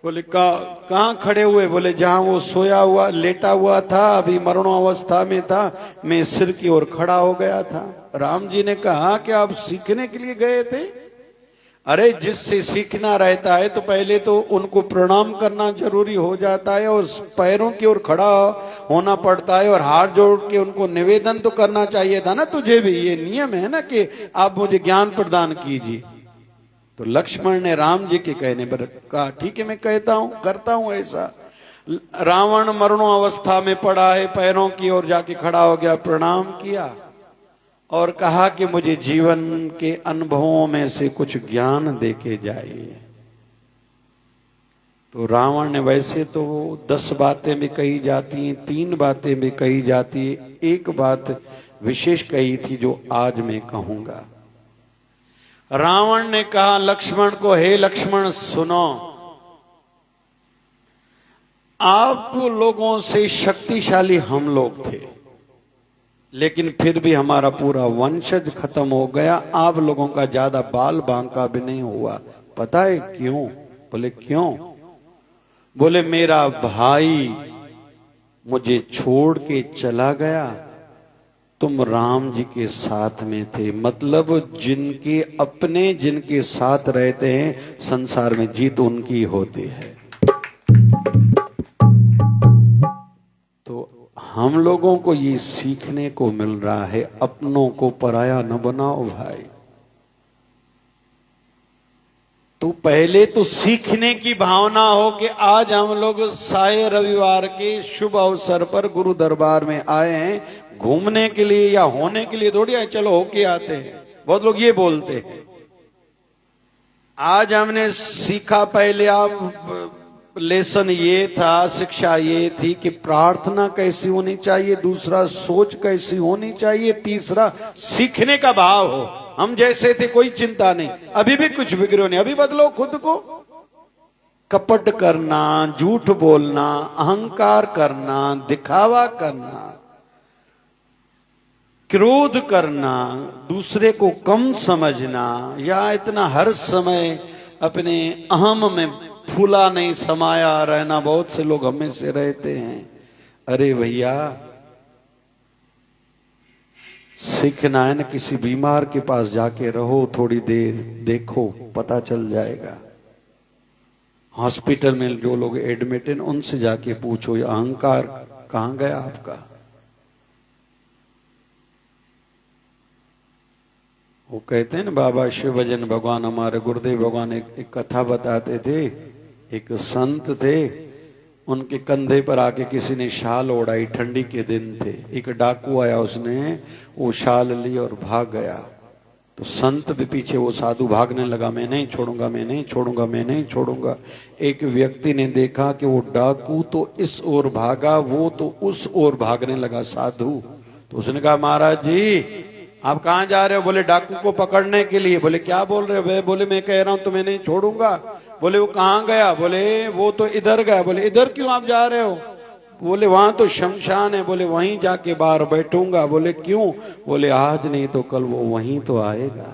बोले कहाँ खड़े हुए। बोले जहां वो सोया हुआ, लेटा हुआ था, अभी मरणोवस्था में था, मैं सिर की ओर खड़ा हो गया था। राम जी ने कहा कि आप सीखने के लिए गए थे। अरे जिससे सीखना रहता है तो पहले तो उनको प्रणाम करना जरूरी हो जाता है और पैरों की ओर खड़ा होना पड़ता है और हाथ जोड़ के उनको निवेदन तो करना चाहिए था ना तुझे भी। ये नियम है ना कि आप मुझे ज्ञान प्रदान कीजिए। तो लक्ष्मण ने राम जी के कहने पर कहा ठीक है मैं कहता हूं, करता हूं ऐसा। रावण मरणोवस्था में पड़ा है, पैरों की ओर जाके खड़ा हो गया, प्रणाम किया और कहा कि मुझे जीवन के अनुभवों में से कुछ ज्ञान देके जाइए। तो रावण ने वैसे तो 10 बातें भी कही जाती हैं, 3 बातें भी कही जाती है, एक बात विशेष कही थी जो आज मैं कहूंगा। रावण ने कहा लक्ष्मण को, हे लक्ष्मण सुनो, आप लोगों से शक्तिशाली हम लोग थे, लेकिन फिर भी हमारा पूरा वंशज खत्म हो गया, आप लोगों का ज्यादा बाल बांका भी नहीं हुआ। पता है क्यों? बोले क्यों? बोले मेरा भाई मुझे छोड़ के चला गया, तुम राम जी के साथ में थे। मतलब जिनके अपने जिनके साथ रहते हैं संसार में जीत उनकी होती है। तो हम लोगों को ये सीखने को मिल रहा है, अपनों को पराया न बनाओ भाई। तो पहले तो सीखने की भावना हो कि आज हम लोग साय रविवार के शुभ अवसर पर गुरु दरबार में आए हैं, घूमने के लिए या होने के लिए थोड़ी आए, चलो होके आते हैं। बहुत लोग ये बोलते हैं। आज हमने सीखा, पहले आप लेसन ये था, शिक्षा ये थी कि प्रार्थना कैसी होनी चाहिए, दूसरा सोच कैसी होनी चाहिए, तीसरा सीखने का भाव हो। हम जैसे थे कोई चिंता नहीं, अभी भी कुछ बिगड़ो नहीं, अभी बदलो खुद को। कपट करना, झूठ बोलना, अहंकार करना, दिखावा करना, क्रोध करना, दूसरे को कम समझना, या इतना हर समय अपने अहम में फूला नहीं समाया रहना, बहुत से लोग हमें से रहते हैं। अरे भैया सीखना है ना, किसी बीमार के पास जाके रहो थोड़ी देर, देखो पता चल जाएगा। हॉस्पिटल में जो लोग एडमिट हैं उनसे जाके पूछो ये अहंकार कहां गया आपका। वो कहते हैं ना, बाबा शिव भजन भगवान हमारे गुरुदेव भगवान एक कथा बताते थे। एक संत थे, उनके कंधे पर आके किसी ने शाल ओढ़ाई, ठंडी के दिन थे। एक डाकू आया, उसने वो शाल ली और भाग गया। तो संत भी पीछे, वो साधु भागने लगा, मैं नहीं छोड़ूंगा, मैं नहीं छोड़ूंगा, मैं नहीं छोड़ूंगा। एक व्यक्ति ने देखा कि वो डाकू तो इस ओर भागा, वो तो उस ओर भागने लगा, साधु। तो उसने कहा महाराज जी आप कहां जा रहे हो? बोले डाकू को पकड़ने के लिए। बोले क्या बोल रहे हो भाई? बोले मैं कह रहा हूं तुम्हें नहीं छोड़ूंगा। बोले वो कहां गया? बोले वो तो इधर गया। बोले इधर क्यों आप जा रहे हो? बोले वहां तो शमशान है। बोले वहीं जाके बाहर बैठूंगा। बोले क्यों? बोले आज नहीं तो कल वो वहीं तो आएगा।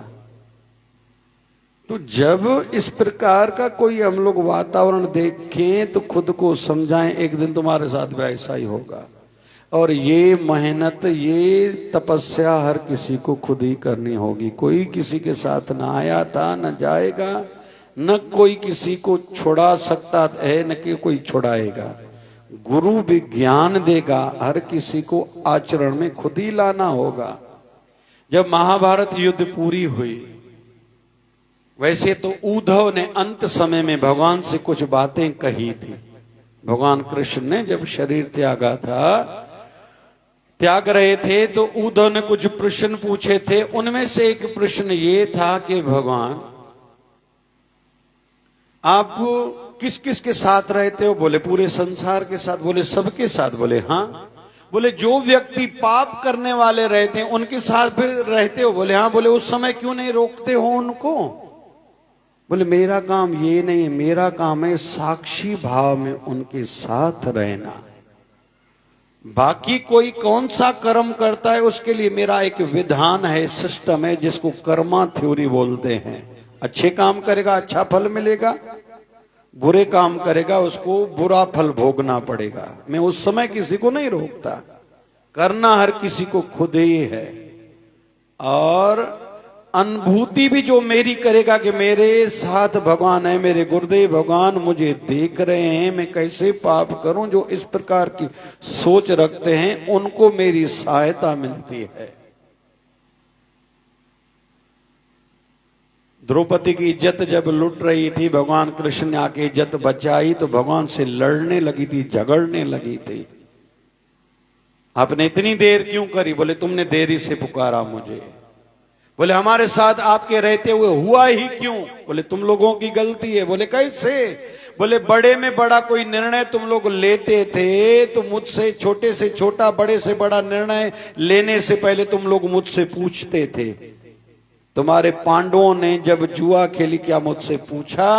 तो जब इस प्रकार का कोई हम लोग वातावरण देखें तो खुद को समझाएं, एक दिन तुम्हारे साथ भी ऐसा ही होगा। और ये मेहनत, ये तपस्या हर किसी को खुद ही करनी होगी। कोई किसी के साथ ना आया था, न जाएगा, न कोई किसी को छुड़ा सकता है, न कि कोई छुड़ाएगा। गुरु भी ज्ञान देगा, हर किसी को आचरण में खुद ही लाना होगा। जब महाभारत युद्ध पूरी हुई, वैसे तो उद्धव ने अंत समय में भगवान से कुछ बातें कही थी। भगवान कृष्ण ने जब शरीर त्यागा था, त्याग रहे थे, तो उद्धव ने कुछ प्रश्न पूछे थे। उनमें से एक प्रश्न ये था कि भगवान आप किस किस के साथ रहते हो? बोले पूरे संसार के साथ। बोले सबके साथ? बोले हाँ। बोले जो व्यक्ति पाप करने वाले रहते हैं उनके साथ भी रहते हो? बोले हाँ। बोले उस समय क्यों नहीं रोकते हो उनको? बोले मेरा काम ये नहीं है, मेरा काम है साक्षी भाव में उनके साथ रहना। बाकी कोई कौन सा कर्म करता है उसके लिए मेरा एक विधान है, सिस्टम है, जिसको कर्मा थ्योरी बोलते हैं। अच्छे काम करेगा अच्छा फल मिलेगा, बुरे काम करेगा उसको बुरा फल भोगना पड़ेगा। मैं उस समय किसी को नहीं रोकता, करना हर किसी को खुद ही है। और अनुभूति भी जो मेरी करेगा कि मेरे साथ भगवान है, मेरे गुरुदेव भगवान मुझे देख रहे हैं, मैं कैसे पाप करूं, जो इस प्रकार की सोच रखते हैं उनको मेरी सहायता मिलती है। द्रौपदी की इज्जत जब लुट रही थी, भगवान कृष्ण ने आके इज्जत बचाई, तो भगवान से लड़ने लगी थी, झगड़ने लगी थी। आपने इतनी देर क्यों करी? बोले तुमने देरी से पुकारा मुझे। बोले हमारे साथ आपके रहते हुए हुआ ही क्यों? बोले तुम लोगों की गलती है। बोले कैसे? बोले बड़े में बड़ा कोई निर्णय तुम लोग लेते थे तो मुझसे छोटे से छोटा, बड़े से बड़ा निर्णय लेने से पहले तुम लोग मुझसे पूछते थे। तुम्हारे पांडवों ने जब जुआ खेली क्या मुझसे पूछा?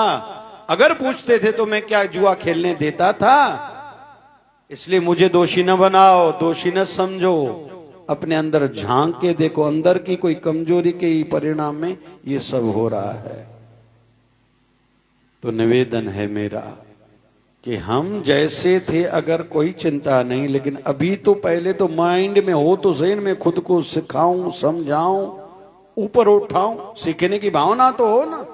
अगर पूछते थे तो मैं क्या जुआ खेलने देता था? इसलिए मुझे दोषी न बनाओ, दोषी न समझो। अपने अंदर झांक के देखो, अंदर की कोई कमजोरी के ही परिणाम में ये सब हो रहा है। तो निवेदन है मेरा कि हम जैसे थे अगर कोई चिंता नहीं, लेकिन अभी तो पहले तो माइंड में हो तो ज़हन में खुद को सिखाऊं, समझाऊं, ऊपर उठाऊं, सीखने की भावना तो हो ना।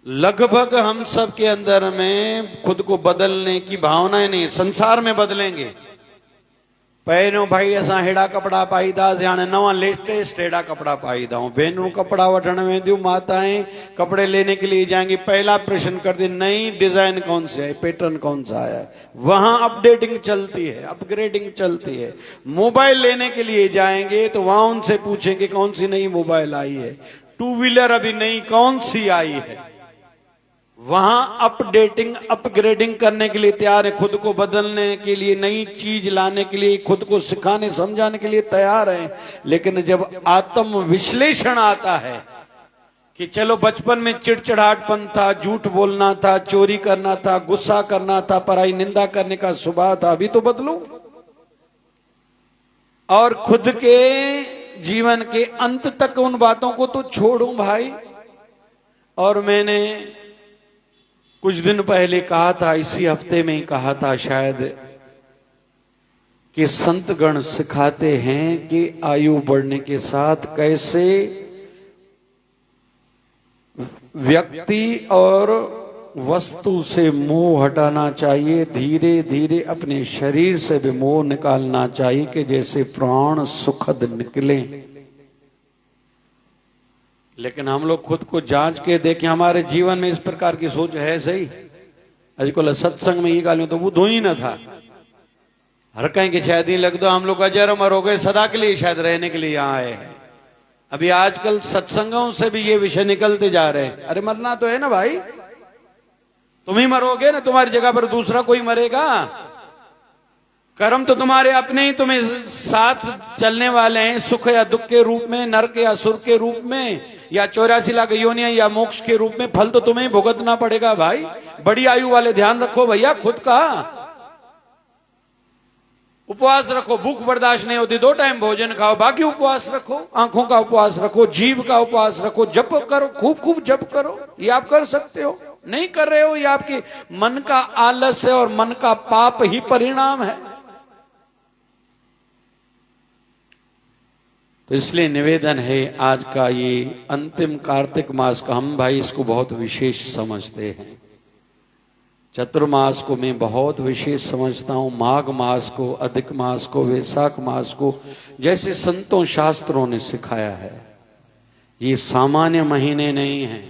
लगभग हम सब के अंदर में खुद को बदलने की भावनाएं नहीं, संसार में बदलेंगे। पहिरियों भाई असां हेड़ा कपड़ा पाईदासीं, हाणे नवा लेटेस्ट हेड़ा कपड़ा पाईदा हूं। भेनरूं कपड़ा वठण वेंदियूं, माताएं कपड़े लेने के लिए जाएंगी, पहला प्रश्न करती नई डिजाइन कौन सी है, पैटर्न कौन सा आया है। वहां अपडेटिंग चलती है, अपग्रेडिंग चलती है। मोबाइल लेने के लिए जाएंगे तो वहां उनसे पूछेंगे कौन सी नई मोबाइल आई है, टू व्हीलर अभी नई कौन सी आई है। वहां अपडेटिंग, अपग्रेडिंग करने के लिए तैयार है, खुद को बदलने के लिए, नई चीज लाने के लिए, खुद को सिखाने समझाने के लिए तैयार है। लेकिन जब आत्म विश्लेषण आता है कि चलो बचपन में चिड़चिड़ाहटपन था, झूठ बोलना था, चोरी करना था, गुस्सा करना था, पराई निंदा करने का स्वभाव था, अभी तो बदलो और खुद के जीवन के अंत तक उन बातों को तो छोड़ो भाई। और मैंने कुछ दिन पहले कहा था, इसी हफ्ते में ही कहा था शायद, कि संतगण सिखाते हैं कि आयु बढ़ने के साथ कैसे व्यक्ति और वस्तु से मोह हटाना चाहिए, धीरे धीरे अपने शरीर से भी मोह निकालना चाहिए कि जैसे प्राण सुखद निकले। लेकिन हम लोग खुद को जांच के देखें, हमारे जीवन में इस प्रकार की सोच है सही? अॼुकल्ह सत्संग में ये गालियों तो ॿुधो ही न था। हर कहीं के शायद ही लग दो हम लोग अजर अमर हो गए, सदा के लिए शायद रहने के लिए यहाँ आए हैं। अभी आजकल सत्संगों से भी ये विषय निकलते जा रहे हैं। अरे मरना तो है ना भाई, तुम ही मरोगे ना, तुम्हारी जगह पर दूसरा कोई मरेगा? कर्म तो तुम्हारे अपने ही तुम्हें साथ चलने वाले हैं, सुख या दुख के रूप में, नरक या सुर के रूप में, या 84 लाख योनियां या मोक्ष के रूप में। फल तो तुम्हें भुगतना पड़ेगा भाई। बड़ी आयु वाले ध्यान रखो भैया खुद का। उपवास रखो, भूख बर्दाश्त नहीं होती 2 टाइम भोजन खाओ, बाकी उपवास रखो, आंखों का उपवास रखो, जीभ का उपवास रखो, जप करो, खूब खूब जप करो। ये आप कर सकते हो, नहीं कर रहे हो, ये आपके मन का आलस्य और मन का पाप ही परिणाम है। तो इसलिए निवेदन है, आज का ये अंतिम कार्तिक मास का हम भाई इसको बहुत विशेष समझते हैं। चतुर्मास को मैं बहुत विशेष समझता हूं, माघ मास को, अधिक मास को, वैशाख मास को, जैसे संतों शास्त्रों ने सिखाया है। ये सामान्य महीने नहीं हैं।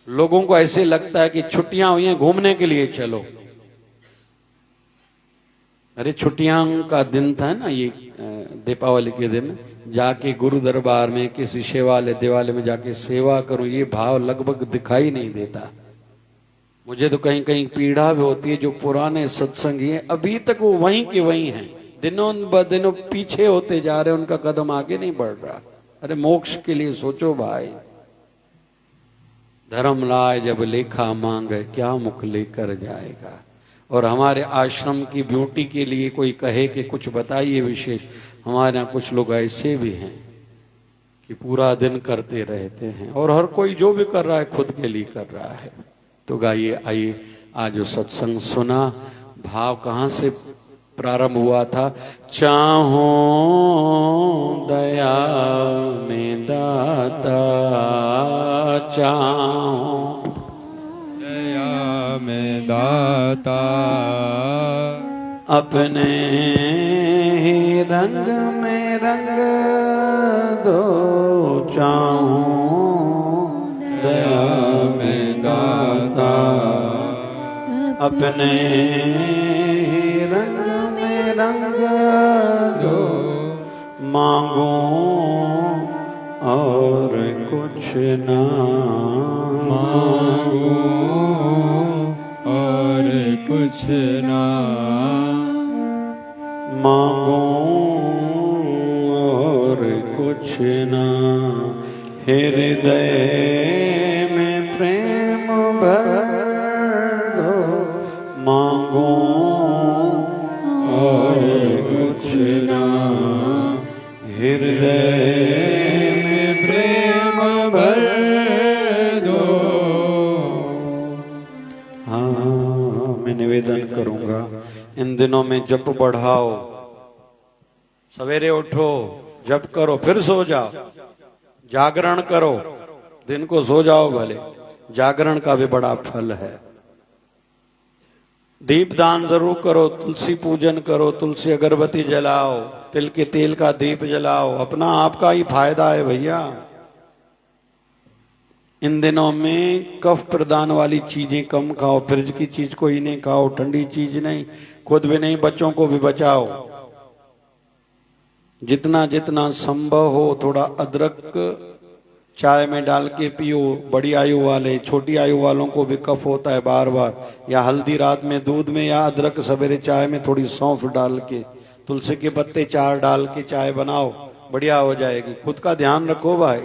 लोगों को ऐसे लगता है कि छुट्टियां हुई हैं घूमने के लिए चलो। अरे छुट्टियां का दिन था ना ये, दीपावली के दिन जाके गुरु दरबार में किसी शिवालय देवालय में जाके सेवा करूं, ये भाव लगभग दिखाई नहीं देता। मुझे तो कहीं कहीं पीड़ा भी होती है, जो पुराने सत्संगी हैं अभी तक वो वहीं के वहीं हैं, दिनों ब दिनों पीछे होते जा रहे हैं, उनका कदम आगे नहीं बढ़ रहा। अरे मोक्ष के लिए सोचो भाई। धर्म लाए जब लेखा मांगे, क्या मुख लेकर जाएगा। और हमारे आश्रम की ब्यूटी के लिए कोई कहे कि कुछ बताइए विशेष, हमारे यहाँ कुछ लोग ऐसे भी हैं कि पूरा दिन करते रहते हैं, और हर कोई जो भी कर रहा है खुद के लिए कर रहा है। तो गाइए, आइए आज जो सत्संग सुना, भाव कहाँ से प्रारंभ हुआ था? चाहो दया में दाता, चाहो दया में दाता, अपने ही रंग में रंग दो, चाहो दया में दाता, अपने ही रंग में रंग दो, मांगो और कुछ कुछ ना मांगो और कुछ ना मांगो और कुछ ना, हृदय में प्रेम भर दो, मांगो और कुछ ना, हृदय में प्रेम भर दो। हाँ, मैं निवेदन करूंगा इन दिनों में जप बढ़ाओ, सवेरे उठो, जप करो, फिर सो जाओ, जागरण करो, दिन को सो जाओ भले, जागरण का भी बड़ा फल है। दीप दान जरूर करो, तुलसी पूजन करो, तुलसी अगरबत्ती जलाओ, तिल के तेल का दीप जलाओ, अपना आपका ही फायदा है भैया। इन दिनों में कफ प्रदान वाली चीजें कम खाओ, फ्रिज की चीज कोई नहीं खाओ, ठंडी चीज नहीं, खुद भी नहीं, बच्चों को भी बचाओ। जितना जितना संभव हो थोड़ा अदरक चाय में डाल के पियो। बड़ी आयु वाले, छोटी आयु वालों को भी कफ होता है बार बार, या हल्दी रात में दूध में, या अदरक सवेरे चाय में थोड़ी सौंफ डाल के, तुलसी के पत्ते 4 डाल के चाय बनाओ, बढ़िया हो जाएगी। खुद का ध्यान रखो भाई।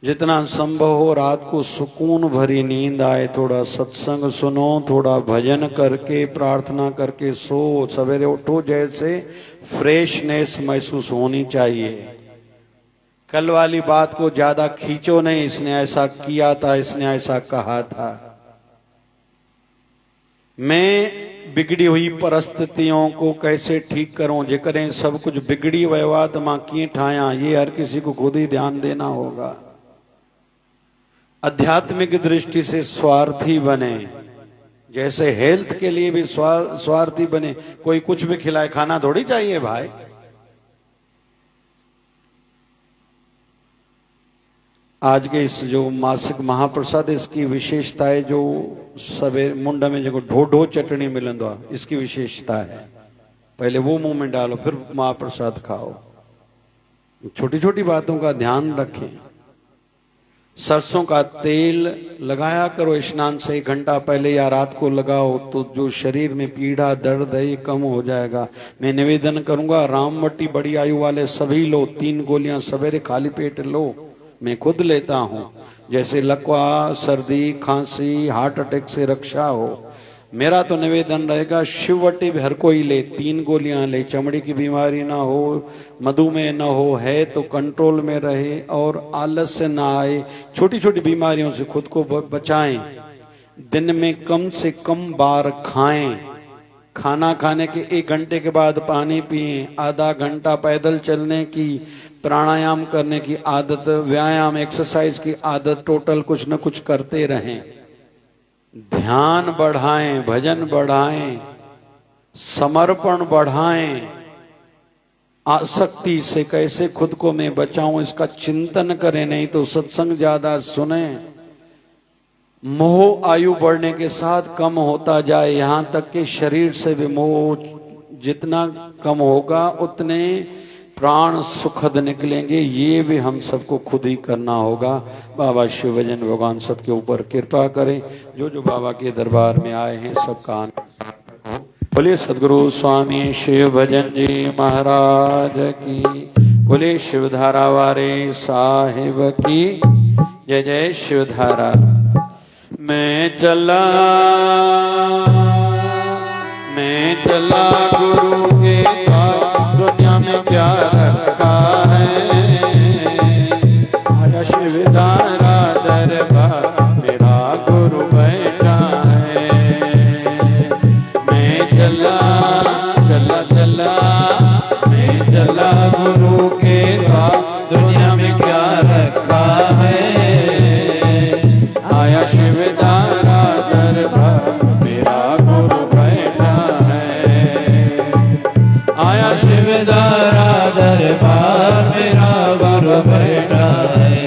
जितना संभव हो रात को सुकून भरी नींद आए, थोड़ा सत्संग सुनो, थोड़ा भजन करके प्रार्थना करके सो, सवेरे उठो, जैसे फ्रेशनेस महसूस होनी चाहिए। कल वाली बात को ज्यादा खींचो नहीं, इसने ऐसा किया था, इसने ऐसा कहा था। मैं बिगड़ी हुई परिस्थितियों को कैसे ठीक करूं, जेकरें सब कुछ बिगड़ी व्यवहार तो मां की ठाया, ये हर किसी को खुद ही ध्यान देना होगा। आध्यात्मिक दृष्टि से स्वार्थी बने, जैसे हेल्थ के लिए भी स्वार्थी बने। कोई कुछ भी खिलाए, खाना थोड़ी चाहिए भाई। आज के इस जो मासिक महाप्रसाद, इसकी विशेषता है जो सवेरे मुंडा में जो ढो चटनी मिलंदो, इसकी विशेषता है। पहले वो मुंह में डालो, फिर महाप्रसाद खाओ। छोटी छोटी बातों का ध्यान रखें। सरसों का तेल लगाया करो स्नान से 1 घंटा पहले या रात को लगाओ, तो जो शरीर में पीड़ा दर्द है ये कम हो जाएगा। मैं निवेदन करूंगा रामवटी बड़ी आयु वाले सभी लो, 3 गोलियां सवेरे खाली पेट लो। मैं खुद लेता हूं, जैसे लकवा, सर्दी, खांसी, हार्ट अटैक से रक्षा हो। मेरा तो निवेदन रहेगा शिववटी भी हर कोई ले, 3 गोलियां ले, चमड़ी की बीमारी ना हो, मधुमेह ना हो, है तो कंट्रोल में रहे और आलस्य ना आए। छोटी छोटी बीमारियों से खुद को बचाएं। दिन में कम से कम बार खाएं। खाना खाने के 1 घंटे के बाद पानी पिएं। आधा घंटा पैदल चलने की, प्राणायाम करने की आदत, व्यायाम एक्सरसाइज की आदत, टोटल कुछ न कुछ करते रहें। ध्यान बढ़ाएं, भजन बढ़ाएं, समर्पण बढ़ाएं। आसक्ति से कैसे खुद को मैं बचाऊं इसका चिंतन करें, नहीं तो सत्संग ज्यादा सुने। मोह आयु बढ़ने के साथ कम होता जाए, यहां तक कि शरीर से भी मोह जितना कम होगा उतने प्राण सुखद निकलेंगे। ये भी हम सबको खुद ही करना होगा। बाबा शिव भजन भगवान सबके ऊपर कृपा करें। जो जो बाबा के दरबार में आए हैं सबका आनंद। बोले सदगुरु स्वामी शिव भजन जी महाराज की, बोले शिवधारा वारे साहिब की जय जय शिवधारा। मैं चला गुरु के द्वार, दुनिया में क्या रखा है। आया शिवधारा दरबार, मेरा गुरु बैठा है। मैं चला मैं चला गुरु के द्वार, दुनिया में क्या रखा है। आया शिवधारा दरबार, मेरा गुरु बैठा है। आया शिवधारा दरबार, मेरा गुरु बैठा है।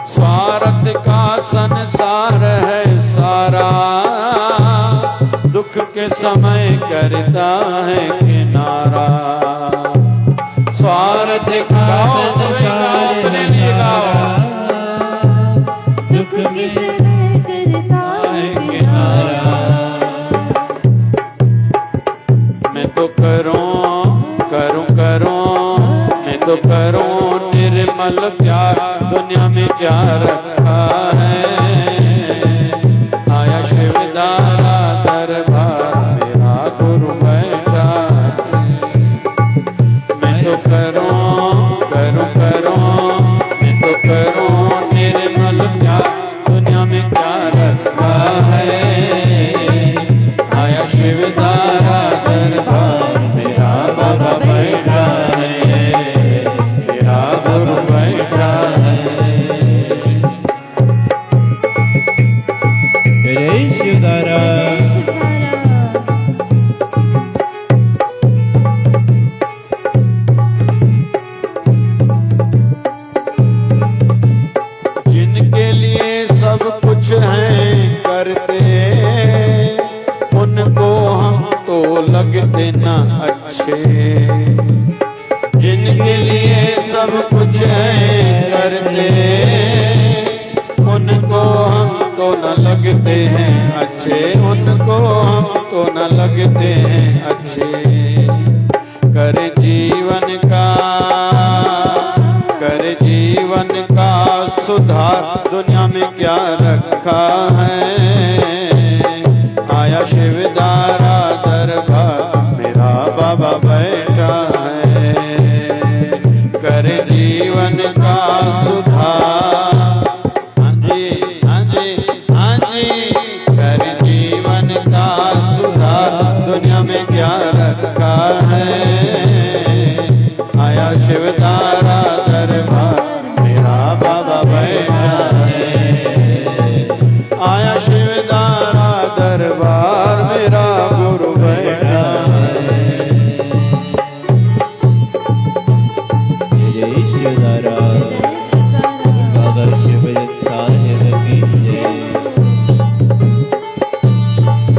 स्वार्थ का संसार है सारा, दुख के समय करता है किनारा। स्वार्थ का संसार अपने लिए गाओ। दुख की करता है किनारा। मैं तो करूं मैं तो करूं निर्मल प्यार, दुनिया में क्या रखा है। आया शिवदारा दरबार, मेरा गुरु बैठा। मैं तो करूं मैं तो करूं निर्मल प्यार, दुनिया में क्या रखा है। आया शिवदारा दरबार, मेरा बाबा बैठा है, मेरा गुरु बैठा है। जय शिवदारा। जिनके लिए सब कुछ है करते, उनको हम तो लगते न अच्छे। जिनके लिए सब कुछ है करते, उनको हम तो न लगते हैं अच्छे। उनको हम तो न लगते हैं अच्छे। कर जीवन का सुधार, दुनिया में क्या रखा है। आया शिवदारा दरबार, मेरा बाबा बैठा है। कर जीवन का सुधार, हाँ जी हाँ जी हाँ जी। कर जीवन का सुधार, दुनिया में क्या रखा है। आया शिवदारा दरबार, मेरा बाबा बैठा है। आया शिवदारा दरबार, मेरा गुरु बैठा है। जय शिवदारा। बाबा शिव साहिब की जय।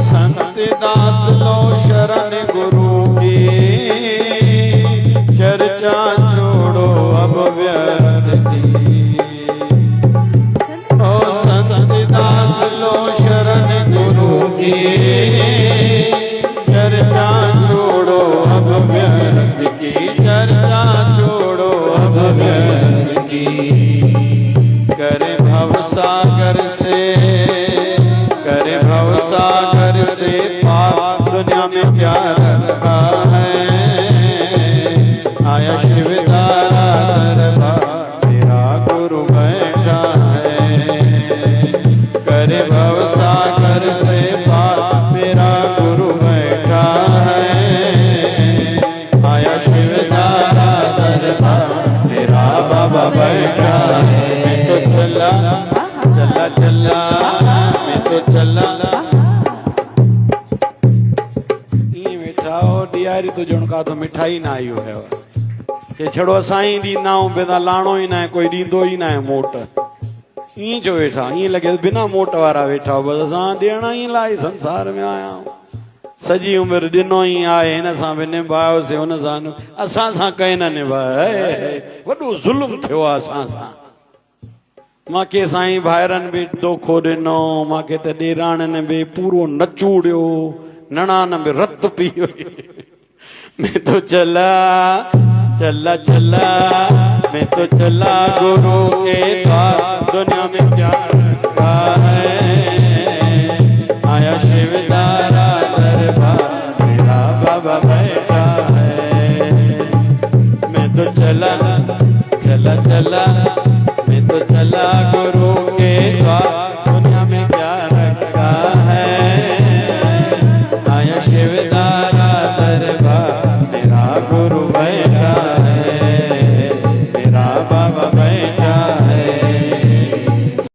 संत दास लो शरण गुरु की, चर्चा छोड़ो अब व्यर्थ की। ओ संत दास लो शरण गुरु की, चर्चा छोड़ो अब व्यर्थ की। चर्चा छोड़ो अब व्यर्थ की। करे भवसागर से पार, दुनिया में क्या रखा है। आया शिवदारा दरबार, मेरा गुरु बैठा है। करे भवसागर से पार, मेरा गुरु बैठा है। आया शिवदारा दरबार, मेरा बाबा बैठा है। मैं तो चला मैं तो चला। डियारी तो जुणका तो मिठाई ना आयो है के छड़ो असाई दींदा हूं बिना लाणो ही ना है, कोई दींदो ही ना है मोट। ई जो वेठा ई लगे बिना मोट वाला वेठा, बस असां ॾियण ई लाइ संसार में आया हूं। सजी उम्र ॾिनो ई आहे, हिन सां बि निभायोसीं, हुन सां असां सां कंहिं न निभायो। वॾो ज़ुल्म थियो आहे असां सां। मांखे साईं भाइरनि बि दोखो ॾिनो, मांखे त ॾेराणनि बि पूरो नचूड़ियो, नणान में रत पी हुई। मैं तो चला मैं तो चला गुरु के द्वार, दुनिया में क्या रखा है। आया शिवदारा दरबार, मेरा बाबा बैठा है। मैं तो चला मैं तो चला गुरु